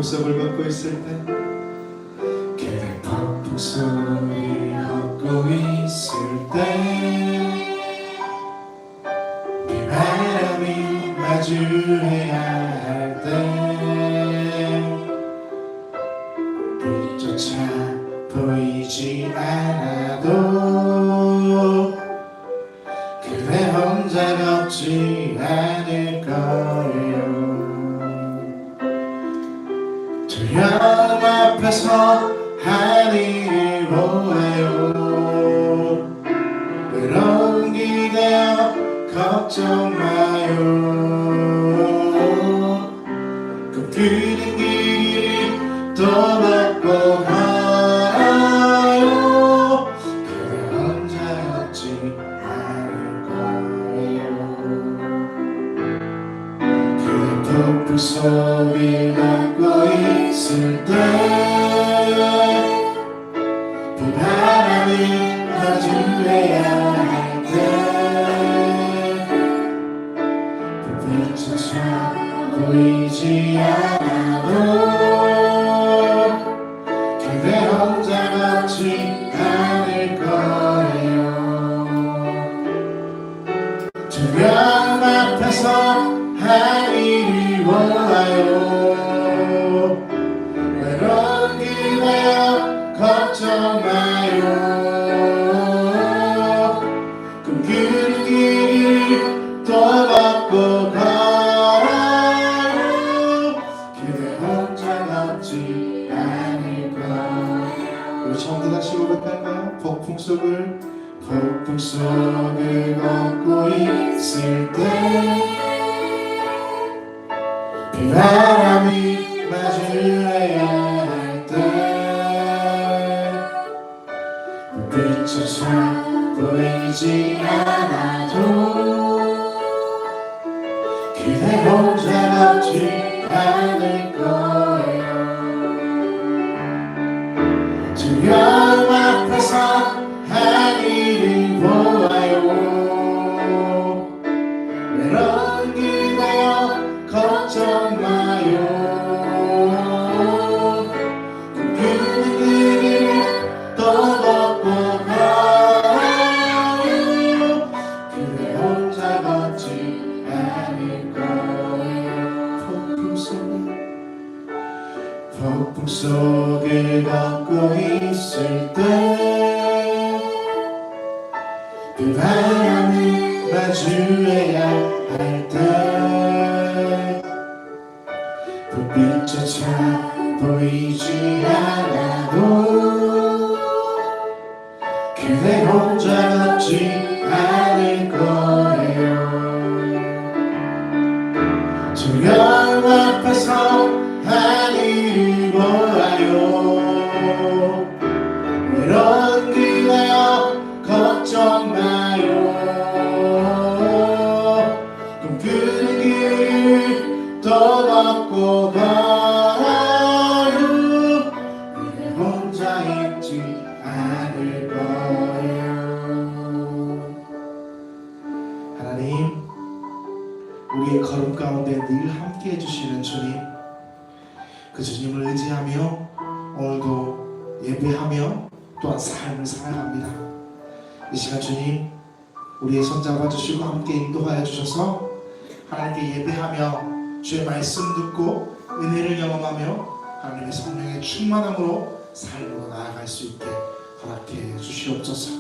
폭풍석을 걷고 있을 때 그대 폭풍석을 걷고 있을 때 비바람이 마주해야 할 때 불조차 보이지 않아도 그대 혼자 걷지 않을 거예요. 두려움 앞에서 하늘을 보아요. 외로운 기대어 걱정 마요. 꿈꾸는 길을 또 받고 가요. 그대 혼자 걷지 않을 거예요. 그대 폭풍 속을 걷고 있을 때 비바람이 마주해야 할 때 불빛조차 보이지 않아도 그대 혼자 걷지 않을 거예요. 두려움 앞에서 하늘을 보아요. 외로운 기대어 걱정 마요. 꿈꾸는 길을 또 걷고 가요. 그대 혼자 걷지 않을 거예요. 우리 처음부터 다시 고백할까요? 폭풍 속을 걷고 있을 때 비바람이 마주해야 할 때 불빛조차 보이지 않아도 그대 혼자 걷지 않을 거예요. 두려움 앞에서 하늘을 보아요. 외로운 기대어 걱정 마요. 꿈꾸는 길을 또 걷고 가요. 그대 혼자 걷지 않을 거예요. 폭풍 속을 걷고 있을 때 비바람이 마주해야 할 때 불빛조차 보이지 않아도 그대 혼자 걷지 않을 거예요. 두려움 앞에서 하늘을 보아요. 외로운 기대어 걱정 마요. 꿈꾸는 길을 또 걷고 가요. 그대 혼자 있지 않을 거예요. 하나님, 우리의 걸음 가운데 늘 함께 해주시는 주님, 그 주님을 의지하며 오늘도 예배하며 또한 삶을 살아갑니다. 이 시간 주님, 우리의 손 잡아주시고 함께 인도하여 주셔서 하나님께 예배하며 주의 말씀 듣고 은혜를 경험하며 하나님의 성령의 충만함으로 삶으로 나아갈 수 있게 허락해 주시옵소서.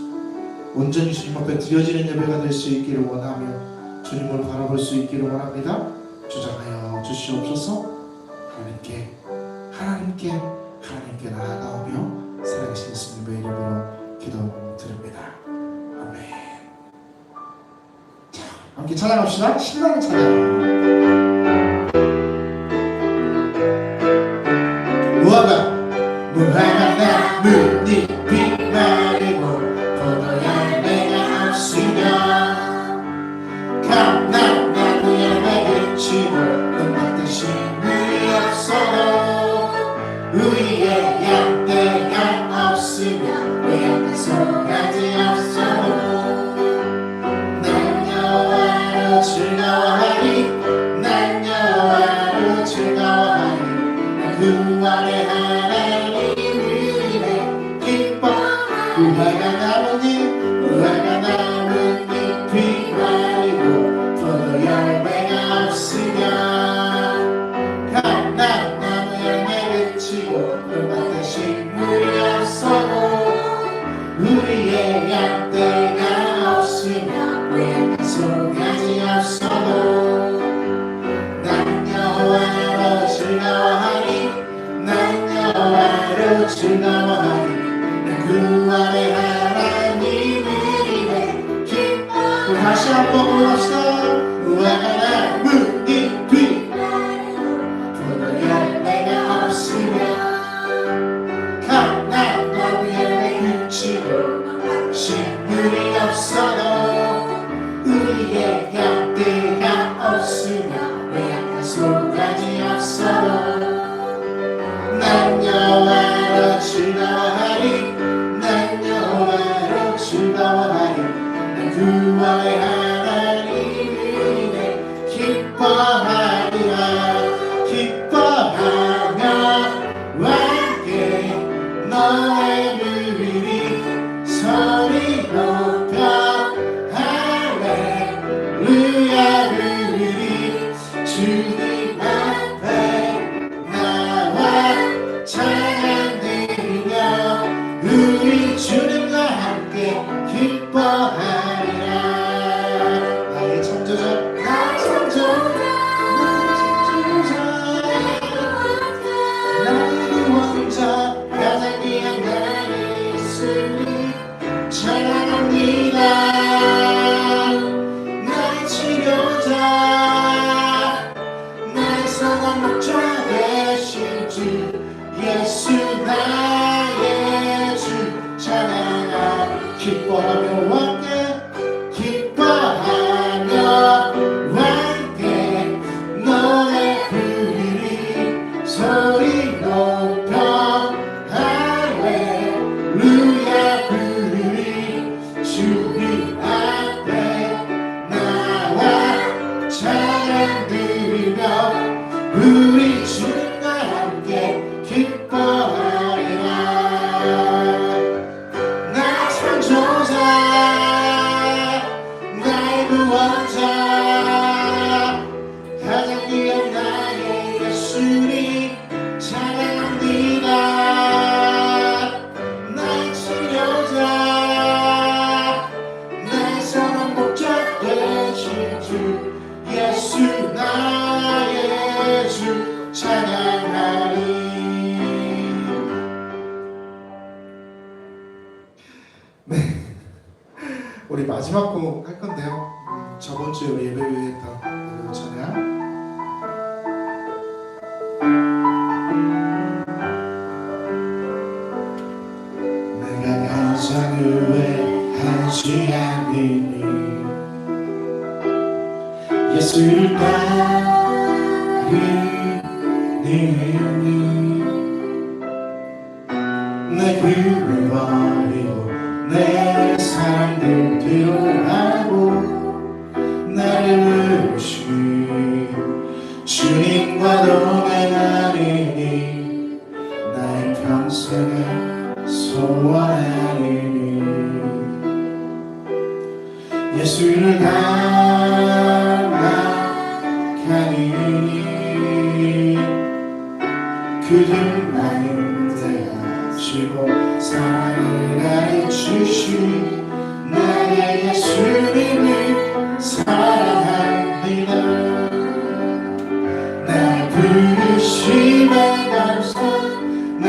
온전히 주님 앞에 드려지는 예배가 될 수 있기를 원하며 주님을 바라볼 수 있기를 원합니다. 주장하여 주시옵소서. 하나님께 나아가오며 살아계신 예수님의 이름으로 기도드립니다. 아멘. 자, 함께 찬양합시다. 신나는 찬양. 무화과 나뭇잎이 마르고 포도열매가 없으면 감람나무 열매를 치고 눈밭듯이 물이 없어도 우리의 양떼가 없으면 우리의 송아지 없어도 난 여호와로 즐거워하리. 난 여호와로 즐거워하리. 난 그 구원의 하나님이네 기뻐 우화가 남은 잎이 마르고 포도 열매가 없으며 감람나무 열매를 치고 꿀밭에 식물이 없어도 우리의 양떼가 없으며 고향 소가지 없어도 난 여호와로 즐거워하리 난 여호와로 즐거워하리 난 구원의 하나님이네 기뻐 다시 한번 부릅시다 우화가 남은 잎이 포도 열매가 없으며 감람나무 열매를 치고 식물이 없어도 우리의 양떼가 없으며 외양간 소가지 없어도 난 여호와로 즐거워하리 난 여호와로 즐거워하리 난 구원의 하나님이네 기뻐하리라 기뻐하며 함께 너의 부르리 소리 높여 할렐루야 부르리 주님 앞에 나와 찬양 드리며 우리 주님과 함께 기뻐하리라 나의 창조자 나의 창조자 나의 구원자 가장 귀한 나의 예수님 찬양합니다 나의 치료자 나의 선한 목자 되신 주 예수 나의 주 찬양하리 기뻐하며 함께 기뻐하며 함께 너의 부르리 소리 높여 할렐루야 부르리 주님 앞에 나와 찬양 드리며 우리 주님과 함께 기뻐하리라 나의 창조자 나의 구원자 가장 귀한 나의 예수님 찬양합니다 나의 치료자 나의 선한 목자 되신 주 예수 나의 주 찬양하리 네 우리 마지막 곡 할 건데요 저번 주에 우리 예배 위에 했던 찬양 내가 가장 후회하지 않으니 예수를 따르니 내 길을 버리고 내 사랑들 뒤로하고 나를 부르신 주님과 동행하리니 나의 평생을 소원하리니 예수를 닮아가리니 그들만은 내가 주고 사랑을 가르치신 나의 예수님을 사랑합니다 날 부르심에 감사 날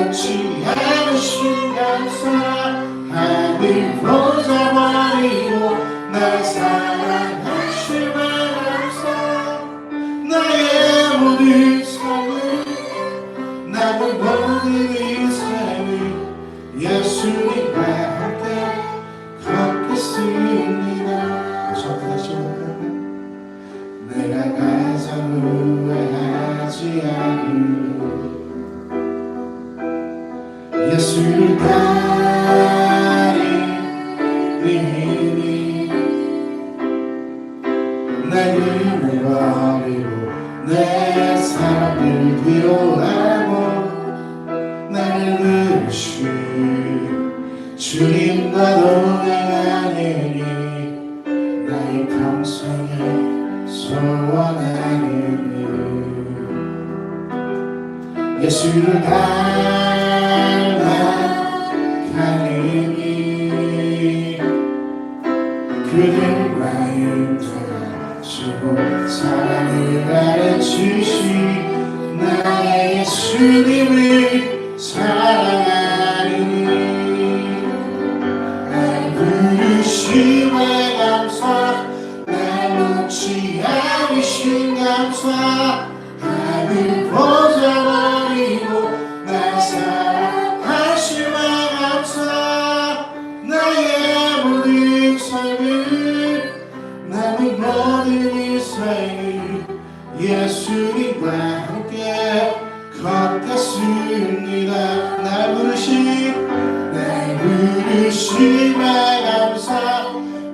놓지 않으신 감사 하늘 보좌 버리고 날 사랑하심에 감사 나의 모든 삶을 남은 모든 인생을 예수님과 함께 걷겠습니다 저도 다시 한번 내가 가장 후회하지 않은 예수를 따르니 내 힘을 버리고 내 사랑을 뒤로 예수를 닮아가느니 그들 마음 주고 사랑을 가르치시 나의 예수님을 사랑하니 날 부르심에 감사 날 놓지 않으신 감사 하늘 벗어버리고 날 사랑하심에 감사 나의 모든 삶을 남은 모든 이 삶을 예수님과 함께 걷겠습니다. 날 부르심에 감사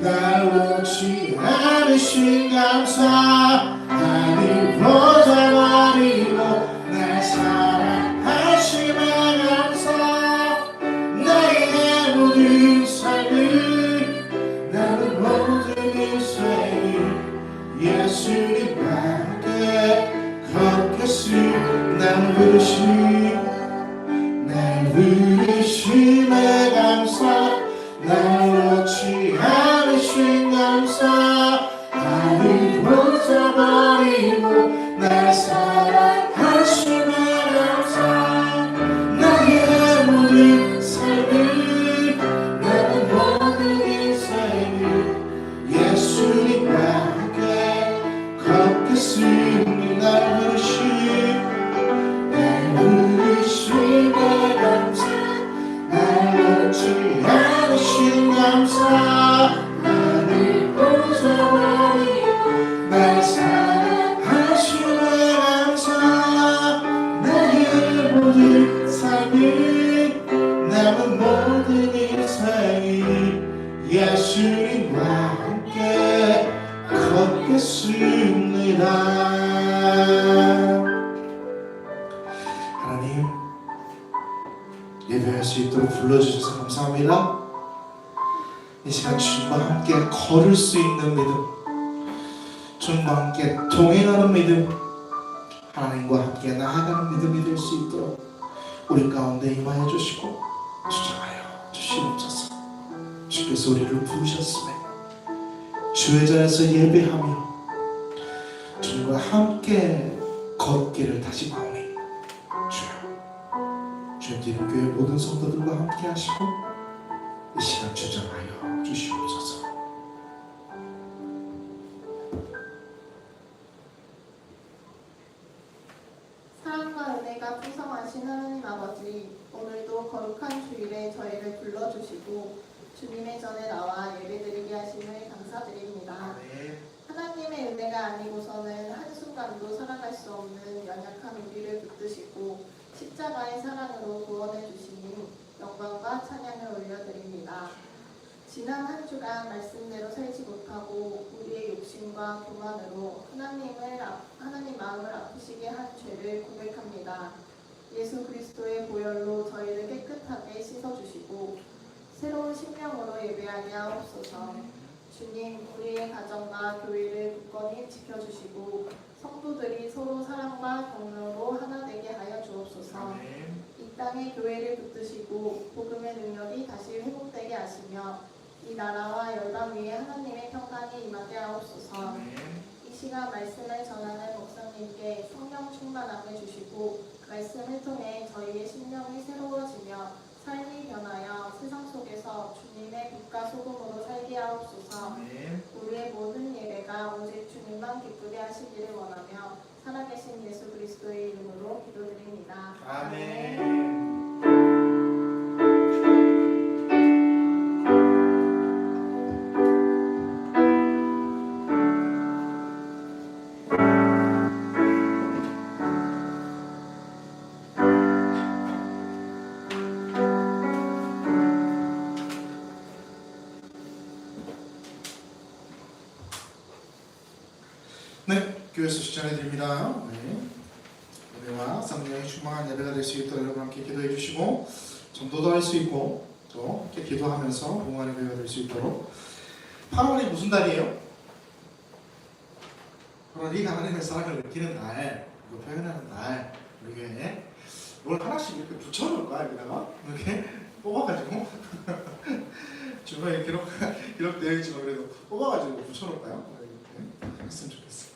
날 놓지 않으신 감사 하늘 벗어버리고 날 사랑하심에 감사 나의 모든 삶을 남은 모든 이 삶을 예수님과 함께 걷겠습니다. 날 부르심에 감사 날 놓지 않으신 감사 하늘 벗어버리고 날 사랑하심에 감사 나의 모든 삶을 나는 모든 이 삶을 예수님과 함께 걷겠습니다. 날 부르심에 감사 날 놓지 않으신 감사 하늘 벗어버리고 날 사랑하심에 감사 나의 모든 삶을 남은 모든 이 삶을 예수님과 함께 걷겠습니다. 하나님 예배할 수 있도록 불러주셔서 감사합니다. 이 시간 주님과 함께 걸을 수 있는 믿음, 주님과 함께 동행하는 믿음, 하나님과 함께 나아가는 믿음이 될 수 있도록 우리 가운데 임하여 주시고 주장하여 주시옵소서. 주께서 우리를 부르셨음에 주의 자리에서 예배하며 주님과 함께 걷기를 다시 마오니 주여 주님 기름교회 모든 성도들과 함께 하시고 이 시간 주장하여 주시옵소서. 사랑과 은혜가 풍성하신 하나님 아버지, 오늘도 거룩한 주일에 저희를 불러주시고 주님의 전에 나와 예배드리게 하심을 감사드립니다. 하나님의 은혜가 아니고서는 한순간도 살아갈 수 없는 연약한 우리를 붙드시고 십자가의 사랑으로 구원해 주시니 영광과 찬양을 올려드립니다. 지난 한 주간 말씀대로 살지 못하고 우리의 욕심과 교만으로 하나님 마음을 아프시게 한 죄를 고백합니다. 예수 그리스도의 보혈로 저희를 깨끗하게 씻어주시고 새로운 심령으로 예배하게 하옵소서. 주님, 우리의 가정과 교회를 굳건히 지켜주시고 성도들이 서로 사랑과 격려로 하나 되게 하여 주옵소서. 이 땅의 교회를 붙드시고 복음의 능력이 다시 회복되게 하시며 이 나라와 열방 위에 하나님의 평강이 임하게 하옵소서. 이 시간 말씀을 전하는 목사님께 성령 충만함을 주시고 말씀을 통해 저희의 심령이 새로워지며 삶이 변하여 세상 속에서 주님의 빛과 소금으로 살게 하옵소서. 우리의 모든 예배가 오직 주님만 기쁘게 하시기를 원하며 살아계신 예수 그리스도의 이름으로 기도드립니다. 아멘. 네, 교회에서 추천해드립니다. 예배와 성령의 충만한 예배가 될 수 있도록 여러분 함께 기도해 주시고 전도도 할 수 있고 또 함께 기도하면서 공헌의 예배가 될 수 있도록. 8월이 무슨 달이에요? 8월이 하나님의 사랑을 느끼는 날, 그리고 표현하는 날, 우리 교회 뭘 하나씩 이렇게 붙여놓을 거야 여기다가 이렇게 뽑아가지고 중간에 기록되어 있지만 그래도 뽑아가지고 붙여놓을까요? 이렇게 했으면 좋겠어요.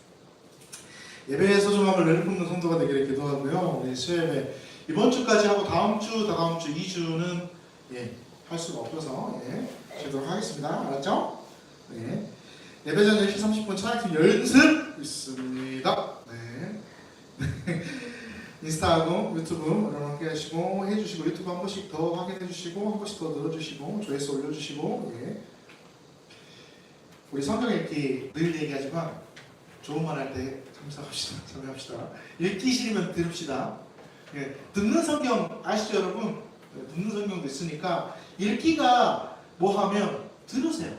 예배의 소중함을 내뿜는 성도가 되기를 기도하고요. 우리 수요예배 이번 주까지 하고 다음 주, 다다음 주 2주는 할 수가 없어서 쉬도록 하겠습니다. 알았죠? 네. 예배 전 10시 30분 찬양팀 연습 있습니다. 네. 인스타하고 유튜브 여러분 함께 하시고 해주시고 유튜브 한 번씩 더 확인해 주시고 한 번씩 더 늘어주시고 조회수 올려주시고 우리 성경 읽기 늘 얘기하지만 좋은 말 할 때 참여합시다. 읽기 싫으면 들읍시다. 듣는 성경 아시죠 여러분? 듣는 성경도 있으니까 읽기가 뭐 하면 들으세요.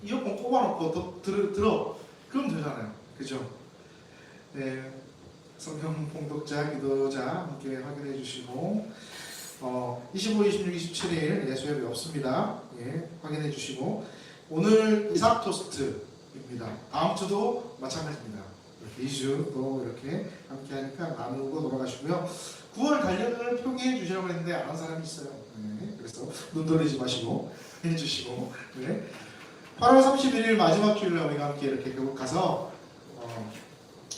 이어폰 꼽아놓고 들어 그럼 되잖아요. 그죠? 네. 성경 봉독자, 기도자 함께 확인해 주시고 25, 26, 27일 수요일이 없습니다. 확인해 주시고 오늘 이삭 토스트입니다. 다음 주도 마찬가지입니다. 2주도 이렇게 함께 하니까 나누고 돌아가시고요. 9월 달력을 표기해 주시라고 했는데 안 한 사람이 있어요. 그래서 눈 돌리지 마시고 해주시고 8월 31일 마지막 주일날 우리가 함께 이렇게 교국 가서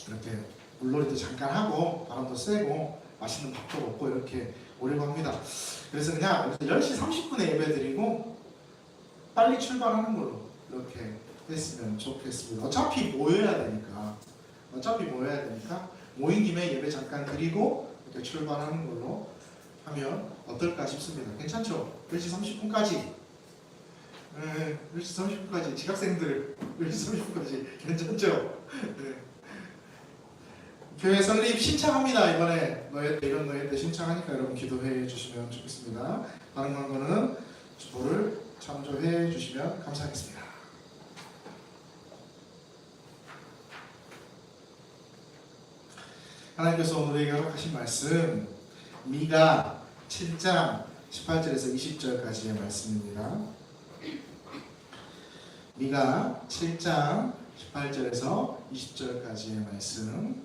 이렇게 물놀이도 잠깐 하고 바람도 쐬고 맛있는 밥도 먹고 이렇게 오려고 합니다. 그래서 그냥 10시 30분에 예배 드리고 빨리 출발하는 걸로 이렇게 했으면 좋겠습니다. 어차피 모여야 되니까 모인 김에 예배 잠깐 드리고 이렇게 출발하는 걸로 하면 어떨까 싶습니다. 괜찮죠? 10시 30분까지 10시 30분까지 지각생들 10시 30분까지 괜찮죠? 교회 설립 신청합니다. 이번에 이런 너희 때 신청하니까 여러분 기도해 주시면 좋겠습니다. 다른 광고는 주보를 참조해 주시면 감사하겠습니다. 하나님께서 오늘에게 허락하신 말씀 미가 7장 18절에서 20절까지의 말씀입니다. 미가 7장 18절에서 20절까지의 말씀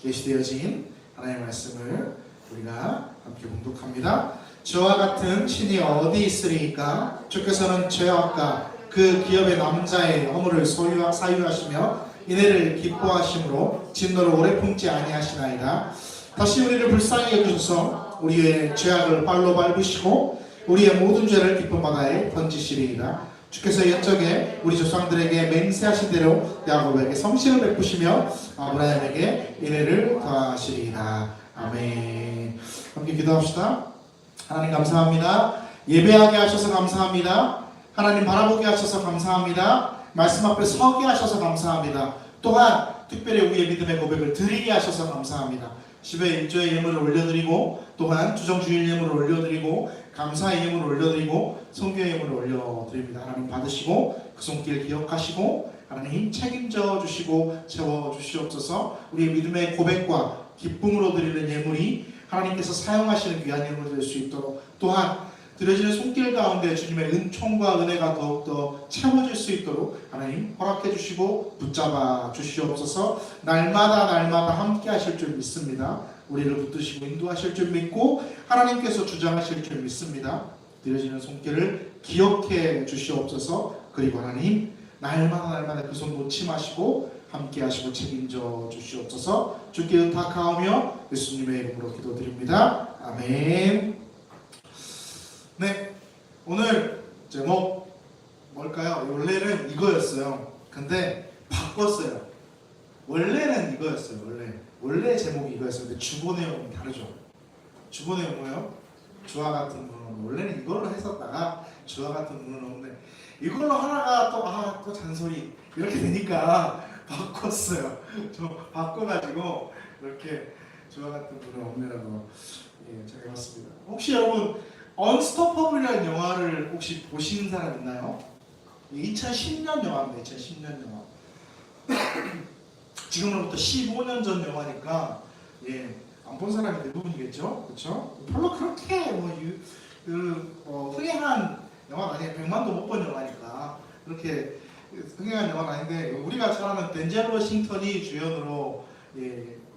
계시되어진 하나님의 말씀을 우리가 함께 봉독합니다. 저와 같은 신이 어디 있으리이까? 주께서는 죄악과 그 기업의 남자의 허물을 사유하시며 이내를 기뻐하심으로 진노를 오래 품지 아니하시나이다. 다시 우리를 불쌍히 여기소서. 우리의 죄악을 발로 밟으시고 우리의 모든 죄를 깊은 바다에 던지시리이다. 주께서 옛적에 우리 조상들에게 맹세하신 대로 야곱에게 성실을 베푸시며 아브라함에게 인애를 더하시리이다. 아멘. 함께 기도합시다. 하나님 감사합니다. 예배하게 하셔서 감사합니다. 하나님 바라보게 하셔서 감사합니다. 말씀 앞에 서게 하셔서 감사합니다. 또한 특별히 우리의 믿음의 고백을 드리게 하셔서 감사합니다. 10회 1조의 예물을 올려드리고 또한 주정주일 예물을 올려드리고 감사의 예물을 올려드리고 성교의 예물을 올려드립니다. 하나님 받으시고 그 손길 기억하시고 하나님 책임져 주시고 채워주시옵소서. 우리의 믿음의 고백과 기쁨으로 드리는 예물이 하나님께서 사용하시는 귀한 예물이 될 수 있도록 또한 드려지는 손길 가운데 주님의 은총과 은혜가 더욱더 채워질 수 있도록 하나님 허락해 주시고 붙잡아 주시옵소서. 날마다 함께 하실 줄 믿습니다. 우리를 붙드시고 인도하실 줄 믿고 하나님께서 주장하실 줄 믿습니다. 드려지는 손길을 기억해 주시옵소서. 그리고 하나님 날마다 그 손 놓지 마시고 함께 하시고 책임져 주시옵소서. 주께 의탁하오며 예수님의 이름으로 기도드립니다. 아멘. 네, 오늘 제목 뭘까요? 원래는 이거였어요. 근데 바꿨어요. 원래는 이거였어요. 원래 제목이 이거였어요. 근데 주보 내용은 다르죠. 주보 내용 뭐예요? 주와 같은 문은 원래는 이걸로 했었다가 주와 같은 문은 없네. 이걸로 하나가 또 잔소리 이렇게 되니까 바꿨어요. 저 바꿔가지고 이렇게 주와 같은 문은 없네라고 정해봤습니다. 혹시 여러분 언스토퍼블이라는 영화를 혹시 보신 사람 있나요? 2010년 영화입니다. 2010년 영화. 지금으로부터 15년 전 영화니까 안 본 사람이 대부분이겠죠, 그렇죠? 별로 그렇게 흥행한 영화가 아니에요. 100만도 못 본 영화니까 그렇게 흥행한 영화는 아닌데 우리가 잘 아는 덴젤 워싱턴이 주연으로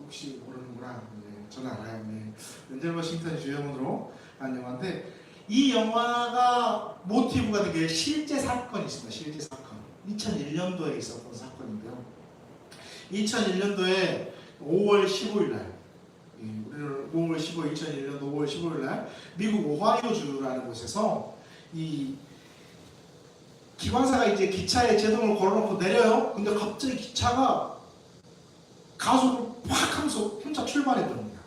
혹시 모르는구나. 저는 알아요. 네. 덴젤 워싱턴이 주연으로 한 영화인데 이 영화가 모티브가 된 게 실제 사건이 있습니다. 실제 사건. 2001년도에 있었던 사건인데요. 2001년도에 5월 15일 날, 우리는 5월 15일, 2001년 5월 15일 날 미국 오하이오주라는 곳에서 이 기관사가 이제 기차에 제동을 걸어놓고 내려요. 근데 갑자기 기차가 가속을 팍 하면서 혼자 출발해 버립니다.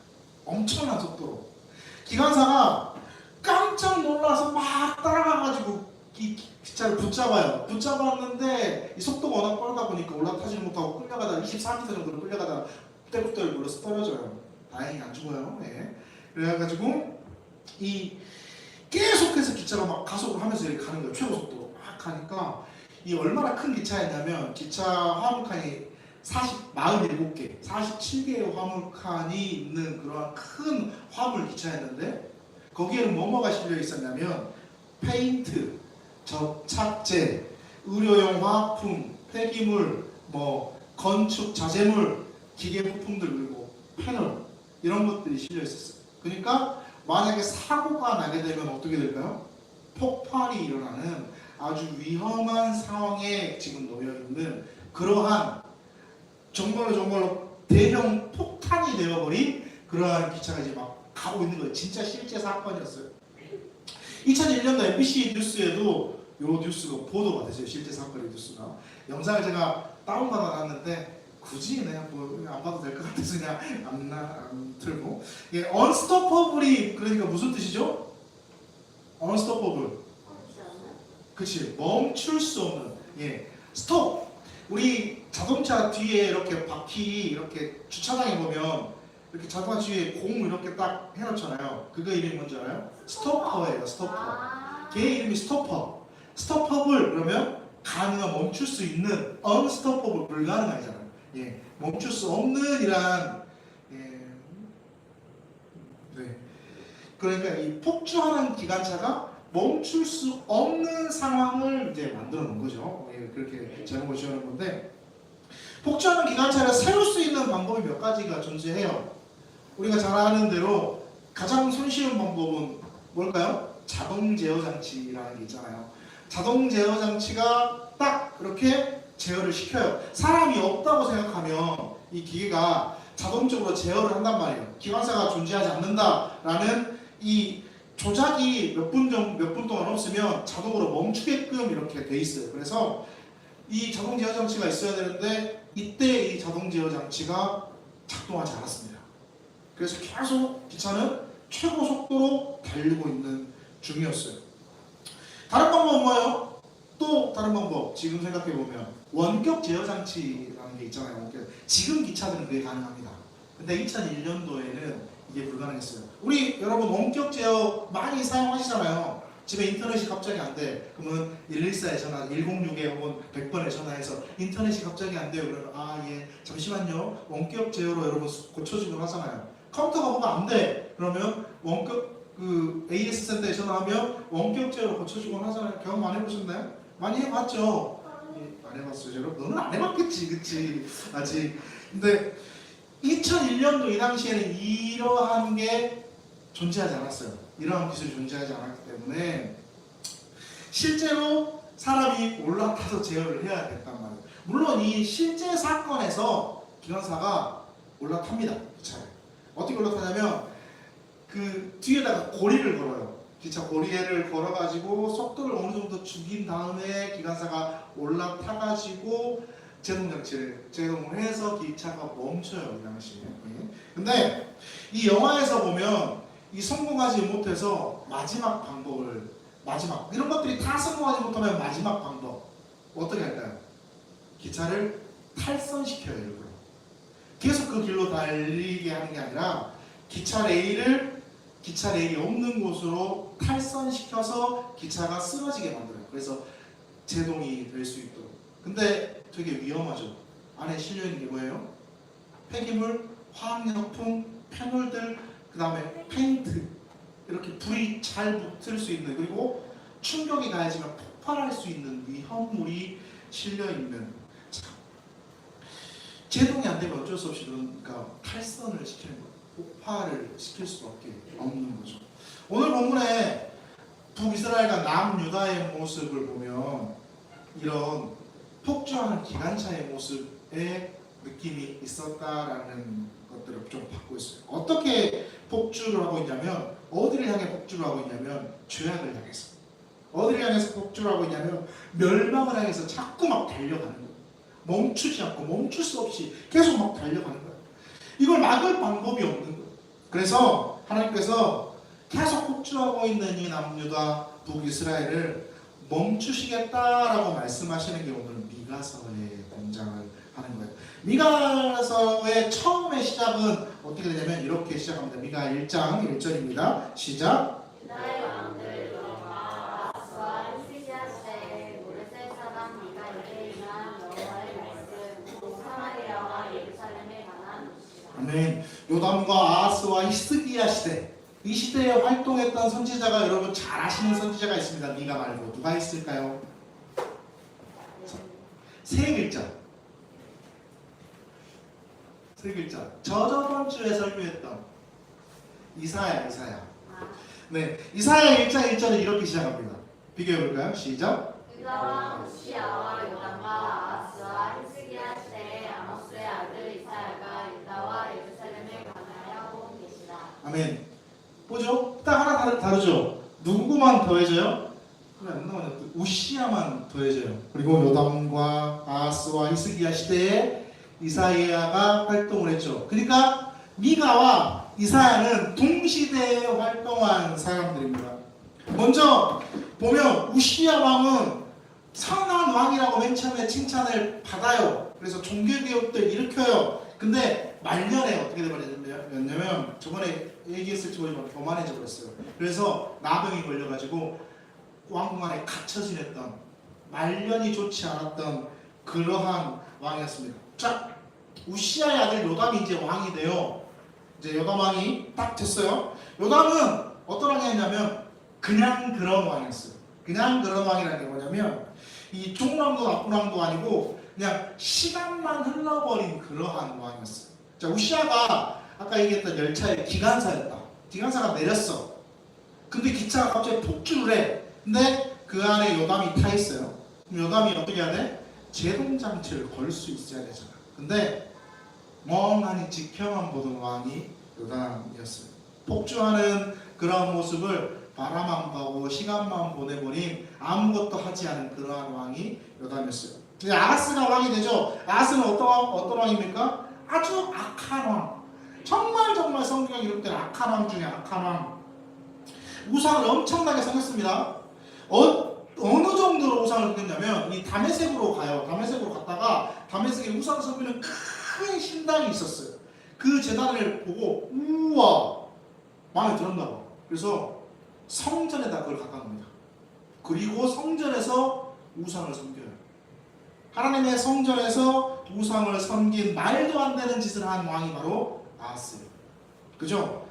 엄청난 속도로. 기관사가 깜짝 놀라서 막 따라가가지고 기차를 붙잡아요. 붙잡았는데 이 속도가 워낙 빠르다 보니까 올라타지를 못하고 끌려가다가 24m 정도로 끌려가다가 떼국떼를 물어서 떨어져요. 다행히 안 죽어요. 네. 그래가지고 이 계속해서 기차가 막 가속을 하면서 이렇게 가는 거예요. 최고 속도로 막 가니까 이 얼마나 큰 기차였냐면 기차 화물칸이 47개, 47개의 화물칸이 있는 그러한 큰 화물 기차였는데 거기에는 뭐가 실려 있었냐면 페인트, 접착제, 의료용 화품, 폐기물, 뭐 건축 자재물, 기계 부품들 그리고 패널 이런 것들이 실려 있었어요. 그러니까 만약에 사고가 나게 되면 어떻게 될까요? 폭발이 일어나는 아주 위험한 상황에 지금 놓여 있는 그러한 정말로 대형 폭탄이 되어버린 그러한 기차가 이제 막 가고 있는 거예요. 진짜 실제 사건이었어요. 2001년도 MBC 뉴스에도 이 뉴스가 보도가 됐어요. 실제 사건의 뉴스가. 영상을 제가 다운받아 놨는데 굳이 그냥 안 봐도 될 것 같아서 그냥 안 틀고. 예, unstoppable이 그러니까 무슨 뜻이죠? unstoppable. 그치, 멈출 수 없는. 예, 스톱. 우리 자동차 뒤에 이렇게 바퀴 이렇게 주차장에 보면 이렇게 자동차 뒤에 공 이렇게 딱 해놓잖아요. 그거 이름이 뭔지 알아요? 스토퍼예요. 스토퍼. 걔 이름이 스토퍼. 스토퍼블 그러면 가능한 멈출 수 있는 unstoppable 불가능하잖아요. 예, 멈출 수 없는 이란 네. 그러니까 이 폭주하는 기관차가 멈출 수 없는 상황을 이제 만들어 놓은 거죠. 예, 그렇게 제목을 지어놓은 건데 폭주하는 기관차를 세울 수 있는 방법이 몇 가지가 존재해요. 우리가 잘 아는 대로 가장 손쉬운 방법은 뭘까요? 자동 제어 장치라는 게 있잖아요. 자동 제어 장치가 딱 그렇게 제어를 시켜요. 사람이 없다고 생각하면 이 기계가 자동적으로 제어를 한단 말이에요. 기관사가 존재하지 않는다라는 이 조작이 몇 분 동안 없으면 자동으로 멈추게끔 이렇게 돼 있어요. 그래서 이 자동 제어 장치가 있어야 되는데 이때 이 자동 제어 장치가 작동하지 않았습니다. 그래서 계속 기차는 최고 속도로 달리고 있는 중이었어요. 다른 방법은 뭐예요? 또 다른 방법 지금 생각해 보면 원격 제어 장치라는 게 있잖아요. 지금 기차들은 그게 가능합니다. 근데 2001년도에는 이게 불가능했어요. 우리 여러분 원격 제어 많이 사용하시잖아요. 집에 인터넷이 갑자기 안 돼. 그러면 114에 전화, 106에 혹은 100번에 전화해서 인터넷이 갑자기 안 돼요. 그러면 예 잠시만요. 원격 제어로 여러분 고쳐주곤 하잖아요. 컴퓨터가 뭐가 안 돼. 그러면 원격 AS 센터에 전화하면 원격 제어로 고쳐주곤 하잖아요. 경험 안 해보셨나요? 많이 해봤죠. 안 해봤어요. 여러분 너는 안 해봤겠지, 그치? 아직. 근데 2001년도 이 당시에는 이러한 게 존재하지 않았어요. 이러한 기술이 존재하지 않았기 때문에 실제로 사람이 올라타서 제어를 해야 됐단 말이에요. 물론 이 실제 사건에서 기관사가 올라탑니다. 기차에. 어떻게 올라타냐면 그 뒤에다가 고리를 걸어요. 기차 고리를 걸어가지고 속도를 어느 정도 죽인 다음에 기관사가 올라타가지고 제동장치를 제동을 해서 기차가 멈춰요. 이 당시에. 근데 이 영화에서 보면 이 성공하지 못해서 마지막 이런 것들이 다 성공하지 못하면 마지막 방법 어떻게 할까요? 기차를 탈선시켜요. 일부러 계속 그 길로 달리게 하는 게 아니라 기차 레일이 없는 곳으로 탈선시켜서 기차가 쓰러지게 만들어요. 그래서 제동이 될 수 있도록. 근데 되게 위험하죠. 안에 실려있는 게 뭐예요? 폐기물, 화학약품, 패널들, 그 다음에 페인트 이렇게 불이 잘 붙을 수 있는 그리고 충격이 가해지면 폭발할 수 있는 위험물이 실려있는 제동이 안 되면 어쩔 수 없이 그러니까 탈선을 시키는 거예요. 폭파를 시킬 수밖에 없는 거죠. 오늘 본문에 북이스라엘과 남유다의 모습을 보면 이런 폭주하는 기관차의 모습의 느낌이 있었다라는 것들을 좀 받고 있어요. 어떻게 폭주를 하고 있냐면 어디를 향해 폭주를 하고 있냐면 죄악을 향해서. 어디를 향해서 폭주를 하고 있냐면 멸망을 향해서 자꾸 막 달려가는 거예요. 멈추지 않고 멈출 수 없이 계속 막 달려가는 거예요. 이걸 막을 방법이 없는 거예요. 그래서 하나님께서 계속 폭주하고 있는 이 남유다 북이스라엘을 멈추시겠다라고 말씀하시는 게 오늘 미가서의 등장을 하는 거예요. 미가서의 처음의 시작은 어떻게 되냐면 이렇게 시작합니다. 미가 1장 1절입니다. 시작. 유다의 왕들 여호와 아하스와 히스기야 시대에 모레셋 사람 미가에게 임한 여호와의 말씀 사마리아와 예루살렘에 관한 것이다. 아멘. 요담과 아하스와 히스기야 시대, 이 시대에 활동했던 선지자가 여러분 잘 아시는 선지자가 있습니다. 미가 말고 누가 있을까요? 세 글자. 세 글자. 저번 주에 설교했던 이사야. 네, 이사야 1장 1절은 이렇게 시작합니다. 비교해볼까요? 시작. 유다와 우시야와 요담과 아하스와 히스기야 시대에 아모스의 아들 이사야가 유다와 예루살렘에 관하여 온 계시다. 아멘. 보죠? 딱 하나 다르죠? 누구만 더해져요? 우시야만 더해져요. 그리고 요담과 아하스와 히스기야 시대에 이사야가 활동을 했죠. 그러니까 미가와 이사야는 동시대에 활동한 사람들입니다. 먼저 보면 우시야 왕은 선한 왕이라고 맨 처음에 칭찬을 받아요. 그래서 종교개혁들 일으켜요. 근데 말년에 어떻게 되버렸냐면 저번에 얘기했을지 모르지만 교만해져 버렸어요. 그래서 나병이 걸려가지고 왕궁 안에 갇혀 지냈던 말년이 좋지 않았던 그러한 왕이었습니다. 자, 우시야의 아들 요담이 이제 왕이 돼요. 이제 요담 왕이 딱 됐어요. 요담은 어떤 왕이었냐면 그냥 그런 왕이었어요. 그냥 그런 왕이라는 게 뭐냐면 이 좋은 왕도 나쁜 왕도 아니고 그냥 시간만 흘러버린 그러한 왕이었어요. 자, 우시야가 아까 얘기했던 열차의 기관사였다. 기관사가 내렸어. 근데 기차가 갑자기 폭주를 해. 근데 그 안에 요담이 타 있어요. 그럼 요담이 어떻게 해야 돼? 제동장치를 걸 수 있어야 되잖아. 근데 멍하니 지켜만 보던 왕이 요담이었어요. 폭주하는 그런 모습을 바라만 보고 시간만 보내버린 아무것도 하지 않은 그러한 왕이 요담이었어요. 이제 아하스가 왕이 되죠. 아하스는 어떤 왕입니까? 아주 악한 왕. 정말 성경에 기록된 악한 왕 중에 악한 왕. 우상을 엄청나게 섬겼습니다. 어느 정도로 우상을 섬겼냐면 이 다메섹으로 가요. 다메섹으로 갔다가 다메섹에 우상을 섬기는 큰 신당이 있었어요. 그 제단을 보고 우와 마음에 들었나 봐. 그래서 성전에다 그걸 갖다 놉니다. 그리고 성전에서 우상을 섬겨요. 하나님의 성전에서 우상을 섬긴 말도 안 되는 짓을 한 왕이 바로 아하스예요. 그죠?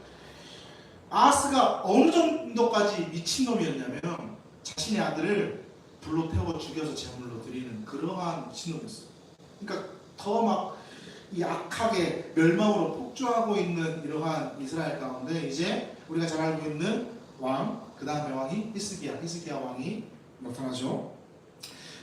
아하스가 어느 정도까지 미친놈이었냐면 자신의 아들을 불로 태워 죽여서 제물로 드리는 그러한 미친놈이었어요. 그러니까 더 막 이 악하게 멸망으로 폭주하고 있는 이러한 이스라엘 가운데 이제 우리가 잘 알고 있는 왕, 그 다음에 왕이 히스기야 왕이 나타나죠.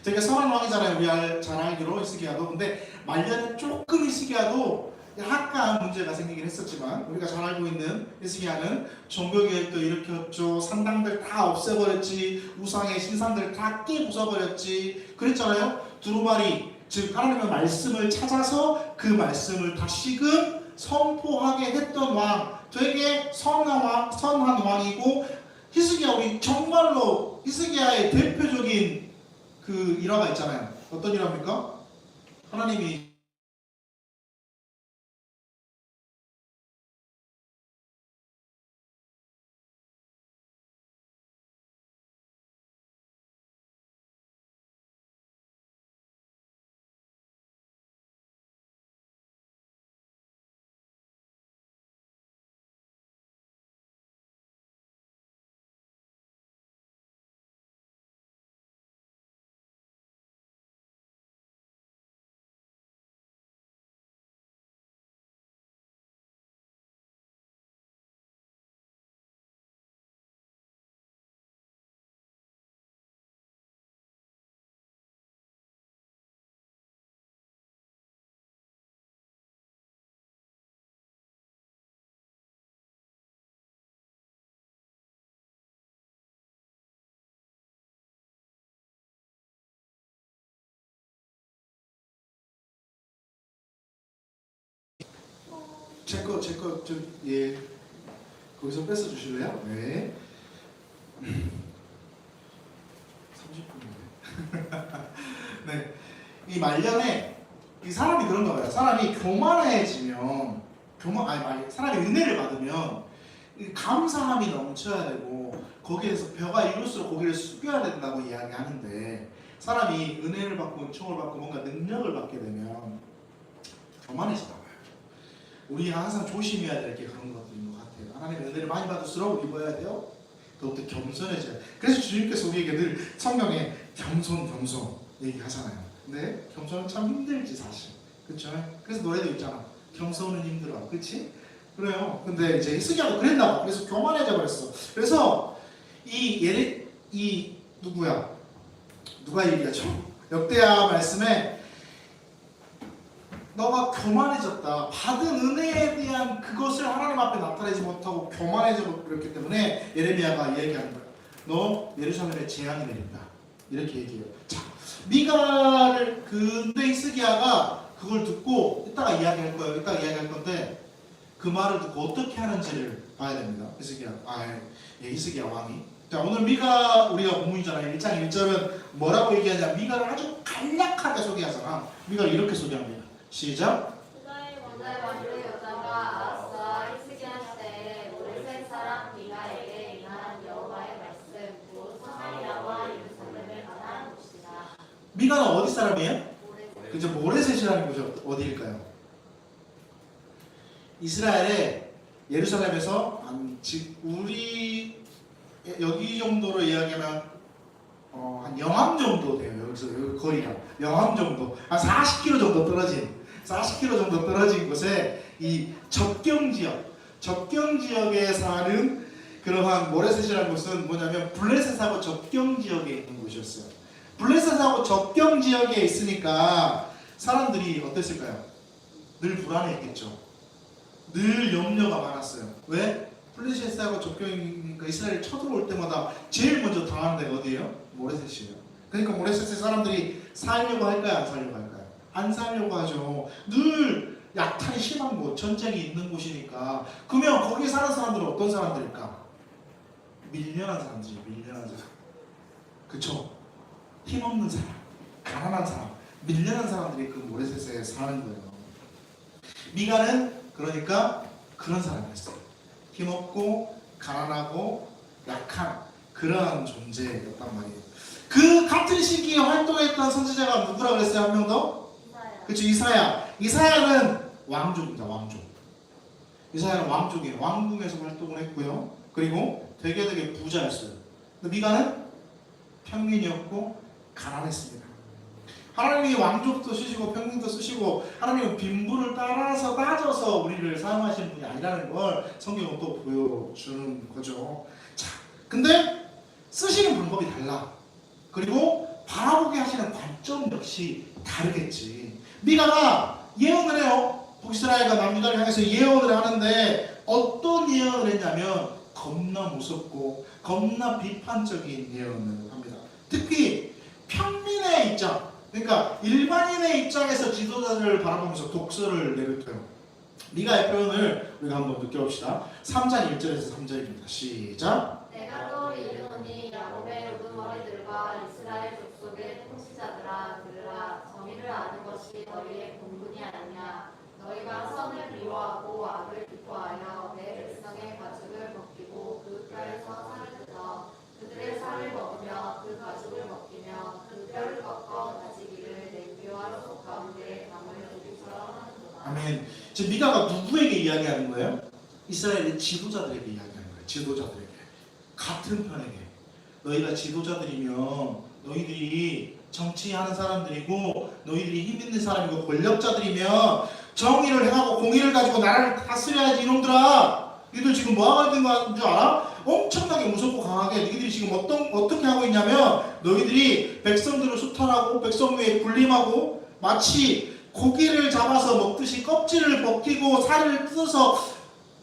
되게 선한 왕이잖아요. 우리 잘 알기로 히스기야도. 근데 말년에 조금 히스기야도 약간 문제가 생기긴 했었지만 우리가 잘 알고 있는 히스기야는 종교개혁도 일으켰죠. 산당들 다 없애버렸지. 우상의 신상들 다 깨부숴버렸지. 그랬잖아요. 두루마리 즉 하나님의 말씀을 찾아서 그 말씀을 다시금 선포하게 했던 왕. 되게 선한 왕이고 히스기야 우리 정말로 히스기야의 대표적인 그 일화가 있잖아요. 어떤 일화입니까? 하나님이 제거 좀 예. 거기서 뺏어 주실래요? 네. 30분인데. 네. 이 말년에 이 사람이 그런가 봐요. 사람이 교만해지면 사람이 은혜를 받으면 이 감사함이 넘쳐야 되고 거기에서 벼가 이룰수록 고개를 숙여야 된다고 이야기하는데 사람이 은혜를 받고 은총을 받고 뭔가 능력을 받게 되면 교만해지나 봐요. 우리가 항상 조심해야 될 게 그런 것들인 것 같아요. 하나님의 은혜를 많이 받을수록 우리 뭐 해야 돼요? 더욱더 겸손해져요. 그래서 주님께서 우리에게 늘 성경에 겸손 얘기하잖아요. 근데 겸손은 참 힘들지 사실. 그렇죠? 그래서 노래도 있잖아. 겸손은 힘들어. 그렇지? 그래요. 근데 이제 히스기야도 그랬나 봐. 그래서 교만해져 버렸어. 그래서 누가 얘기하죠? 역대하 말씀에 너가 교만해졌다. 받은 은혜에 대한 그것을 하나님 앞에 나타내지 못하고 교만해져 버렸기 때문에 예레미야가 얘기하는 거야. 너 예루살렘에 재앙이 내린다. 이렇게 얘기해요. 자, 미가를 근데 히스기야가 그걸 듣고 이따가 이야기할 거예요. 이따가 이야기할 건데 그 말을 듣고 어떻게 하는지를 봐야 됩니다. 히스기야 왕이. 자, 오늘 미가 우리가 본문이잖아요. 1장 1절은 뭐라고 얘기하냐? 미가를 아주 간략하게 소개하잖아. 미가를 이렇게 소개합니다. 시작. 그자의 왕의 여자가 아하스와 히스기야 시대에 모레셋 사람 미가에게 임한 여호와의 말씀 곧 사마리아와 예루살렘에 관한 것이다. 미가는 어디 사람이에요? 모레셋. 그죠? 모레셋이라는 곳이 어디일까요? 이스라엘의 예루살렘에서 우리 여기 정도로 이야기하면 한 영암 정도 돼요. 여기서 여기 거리가 영암 정도 한 40km 정도 떨어진 곳에 이 접경 지역에 사는 그러한 모레셋이라는 곳은 뭐냐면 블레셋하고 접경 지역에 있는 곳이었어요. 블레셋하고 접경 지역에 있으니까 사람들이 어땠을까요? 늘 불안해했겠죠. 늘 염려가 많았어요. 왜? 블레셋하고 접경이니까 이스라엘이 쳐들어올 때마다 제일 먼저 당하는 데가 어디예요? 모레셋이에요. 그러니까 모레셋의 사람들이 살려고 할까요? 안 살려고 할까요? 안 살려고 하죠. 늘 약탈이 심한 곳, 전쟁이 있는 곳이니까. 그러면 거기 사는 사람들은 어떤 사람들일까? 밀려난 사람들이 밀려난 사람. 그쵸? 힘없는 사람, 가난한 사람, 밀려난 사람들이 그 모레셋에 사는 거예요. 미가는 그러니까 그런 사람이었어요. 힘없고 가난하고 약한 그러한 존재였단 말이에요. 그 같은 시기에 활동했던 선지자가 누구라 그랬어요? 한 명 더? 그렇죠. 이사야는 왕족입니다. 이사야는 왕족이에요. 왕궁에서 활동을 했고요. 그리고 되게 부자였어요. 근데 미가는 평민이었고 가난했습니다. 하나님이 왕족도 쓰시고 평민도 쓰시고 하나님은 빈부를 따져서 우리를 사용하시는 분이 아니라는 걸 성경은 또 보여주는 거죠. 자, 근데 쓰시는 방법이 달라. 그리고 바라보게 하시는 관점 역시 다르겠지. 미가가 예언을 해요. 북이스라엘과 남유다를 향해서 예언을 하는데 어떤 예언을 했냐면 겁나 무섭고 겁나 비판적인 예언을 합니다. 특히 평민의 입장, 그러니까 일반인의 입장에서 지도자를 바라보면서 독서를 내뱉어요. 미가의 표현을 우리가 한번 느껴봅시다. 3장 1절에서 3절입니다. 시작. 내가 또 이르노니 야곱의 우두머리들과 이스라엘 족속의 통치자들아 들으라. 정의를 아는 것이 너희의 본분이 아니냐. 너희가 선을 미워하고 악을 기뻐하여 내 백성의 가죽을 벗기고 그 뼈에서 살을 뜯어 그들의 살을 먹으며 그 가죽을 벗기며 그 뼈를 꺾어 다지기를 내 뼈와 속 가운데 담을 두기처럼 하는구나. 아멘. 지금 미가가 누구에게 이야기하는 거예요? 이스라엘의 지도자들에게 이야기하는 거예요. 지도자들에게. 같은 편에게. 너희가 지도자들이면 너희들이 정치하는 사람들이고 너희들이 힘 있는 사람이고 권력자들이면 정의를 행하고 공의를 가지고 나라를 다스려야지. 이놈들아, 너희들 지금 뭐하고 있는 줄 알아? 엄청나게 무섭고 강하게 너희들이 지금 어떻게 하고 있냐면 너희들이 백성들을 수탈하고 백성 위에 군림하고 마치 고기를 잡아서 먹듯이 껍질을 벗기고 살을 뜯어서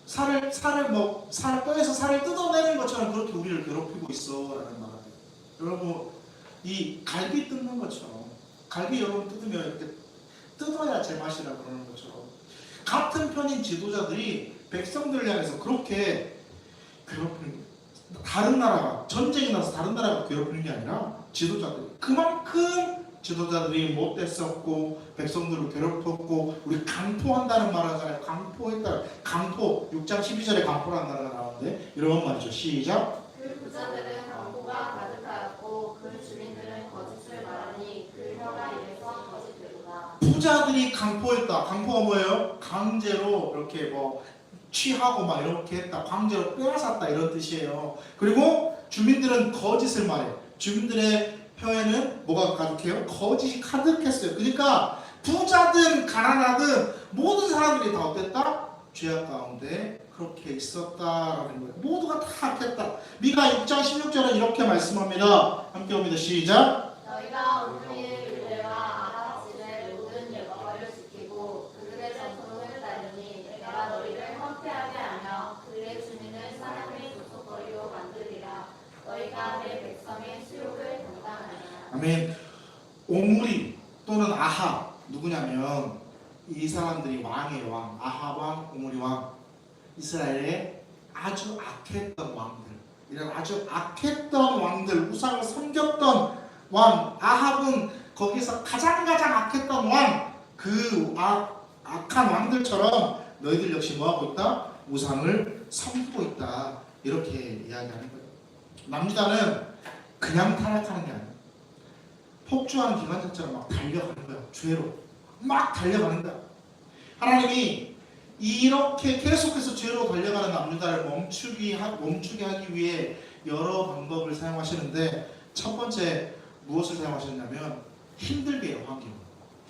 뼈에서 살을 뜯어내는 것처럼 그렇게 우리를 괴롭히고 있어라는 말이에요. 여러분, 이 갈비 뜯는 것처럼 갈비 여러분 뜯으면 이렇게 뜯어야 제맛이라 그러는 것처럼 같은 편인 지도자들이 백성들을 향해서 그렇게 괴롭히는 거예요. 다른 나라가 전쟁이 나서 다른 나라가 괴롭히는 게 아니라 지도자들이 그만큼 지도자들이 못됐었고 백성들을 괴롭혔고 우리 강포한다는 말 하잖아요. 강포했다. 강포 6장 12절에 강포라는 나라가 나오는데 이런 말이죠. 시작. 그 부자들은 강포가 가득하였고 그 주민들은 거짓을 말하니 그 혀가 이래서 거짓되구나. 부자들이 강포했다. 강포가 뭐예요? 강제로 이렇게 뭐 취하고 막 이렇게 했다. 강제로 빼앗았다 이런 뜻이에요. 그리고 주민들은 거짓을 말해요. 주민들의 혀에는 뭐가 가득해요? 거짓이 가득했어요. 그러니까 부자든 가난하든 모든 사람들이 다 어땠다? 죄악 가운데 그렇게 있었다라는 거예요. 모두가 다 악했다. 미가 6장 16절은 이렇게 말씀합니다. 함께 봅니다. 시작. 너희가 온누리의 율례와 아합집의 모든 율법을 지키고 그들의 전통을 따르니 내가 너희를 황폐하게 하며 그의 주민을 사람의 조속거리로 만들리라. 너희가 내 백성의 수욕을 감당하리라. 아멘. 오므리 또는 아합 누구냐면 이 사람들이 왕이에요. 왕. 아합 왕, 오므리 왕. 이스라엘의 아주 악했던 왕들. 이런 아주 악했던 왕들, 우상을 섬겼던 왕. 아합은 거기서 가장 악했던 왕. 그 악한 왕들처럼 너희들 역시 뭐하고 있다? 우상을 섬기고 있다. 이렇게 이야기하는 거예요. 남유다는 그냥 타락하는 게 아니에요. 폭주하는 기관차처럼 막 달려가는 거야. 죄로 막 달려가는 거야. 하나님이 이렇게 계속해서 죄로 달려가는 남유다를 멈추게 하기 위해 여러 방법을 사용하시는데 첫 번째 무엇을 사용하셨냐면 힘들게 해요.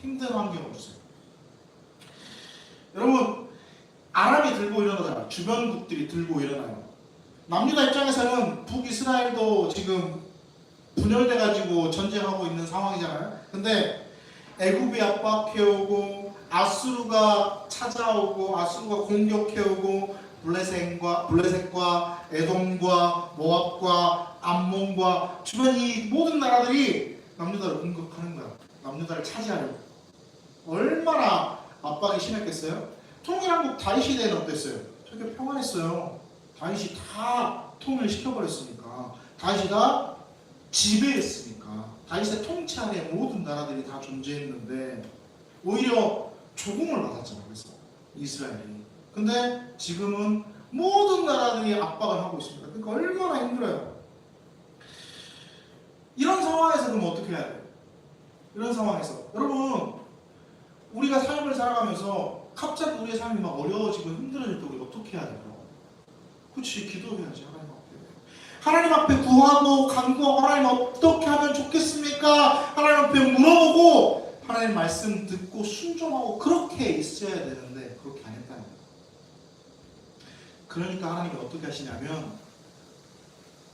힘든 환경을 주세요. 여러분 아람이 들고 일어나잖아요. 주변국들이 들고 일어나요. 남유다 입장에서는 북이스라엘도 지금 분열돼가지고 전쟁하고 있는 상황이잖아요. 근데 애굽이 압박해오고 아수르가 찾아오고 아수르가 공격해오고 블레셋과 에돔과 모압과 암몬과 주변 이 모든 나라들이 남유다를 공격하는 거야. 남유다를 차지하려고. 얼마나 압박이 심했겠어요? 통일한국 다윗 시대에는 어땠어요? 되게 평안했어요. 다윗이 다 통일시켜버렸으니까. 다윗이 다 지배했으니까. 다윗의 통치 아래 모든 나라들이 다 존재했는데 오히려 조공을 받았잖아요. 그래서 이스라엘이. 근데 지금은 모든 나라들이 압박을 하고 있습니다. 그러니까 얼마나 힘들어요. 이런 상황에서 그럼 어떻게 해야 돼요? 이런 상황에서 여러분 우리가 삶을 살아가면서 갑자기 우리의 삶이 막 어려워지고 힘들어질 때 우리 어떻게 해야 돼요? 그렇지, 기도해야지. 하나님 앞에 구하고 간구하고 하나님 어떻게 하면 좋겠습니까? 하나님 앞에 물어보고 하나님 말씀 듣고 순종하고 그렇게 있어야 되는데 그렇게 안 했다는 거예요. 그러니까 하나님이 어떻게 하시냐면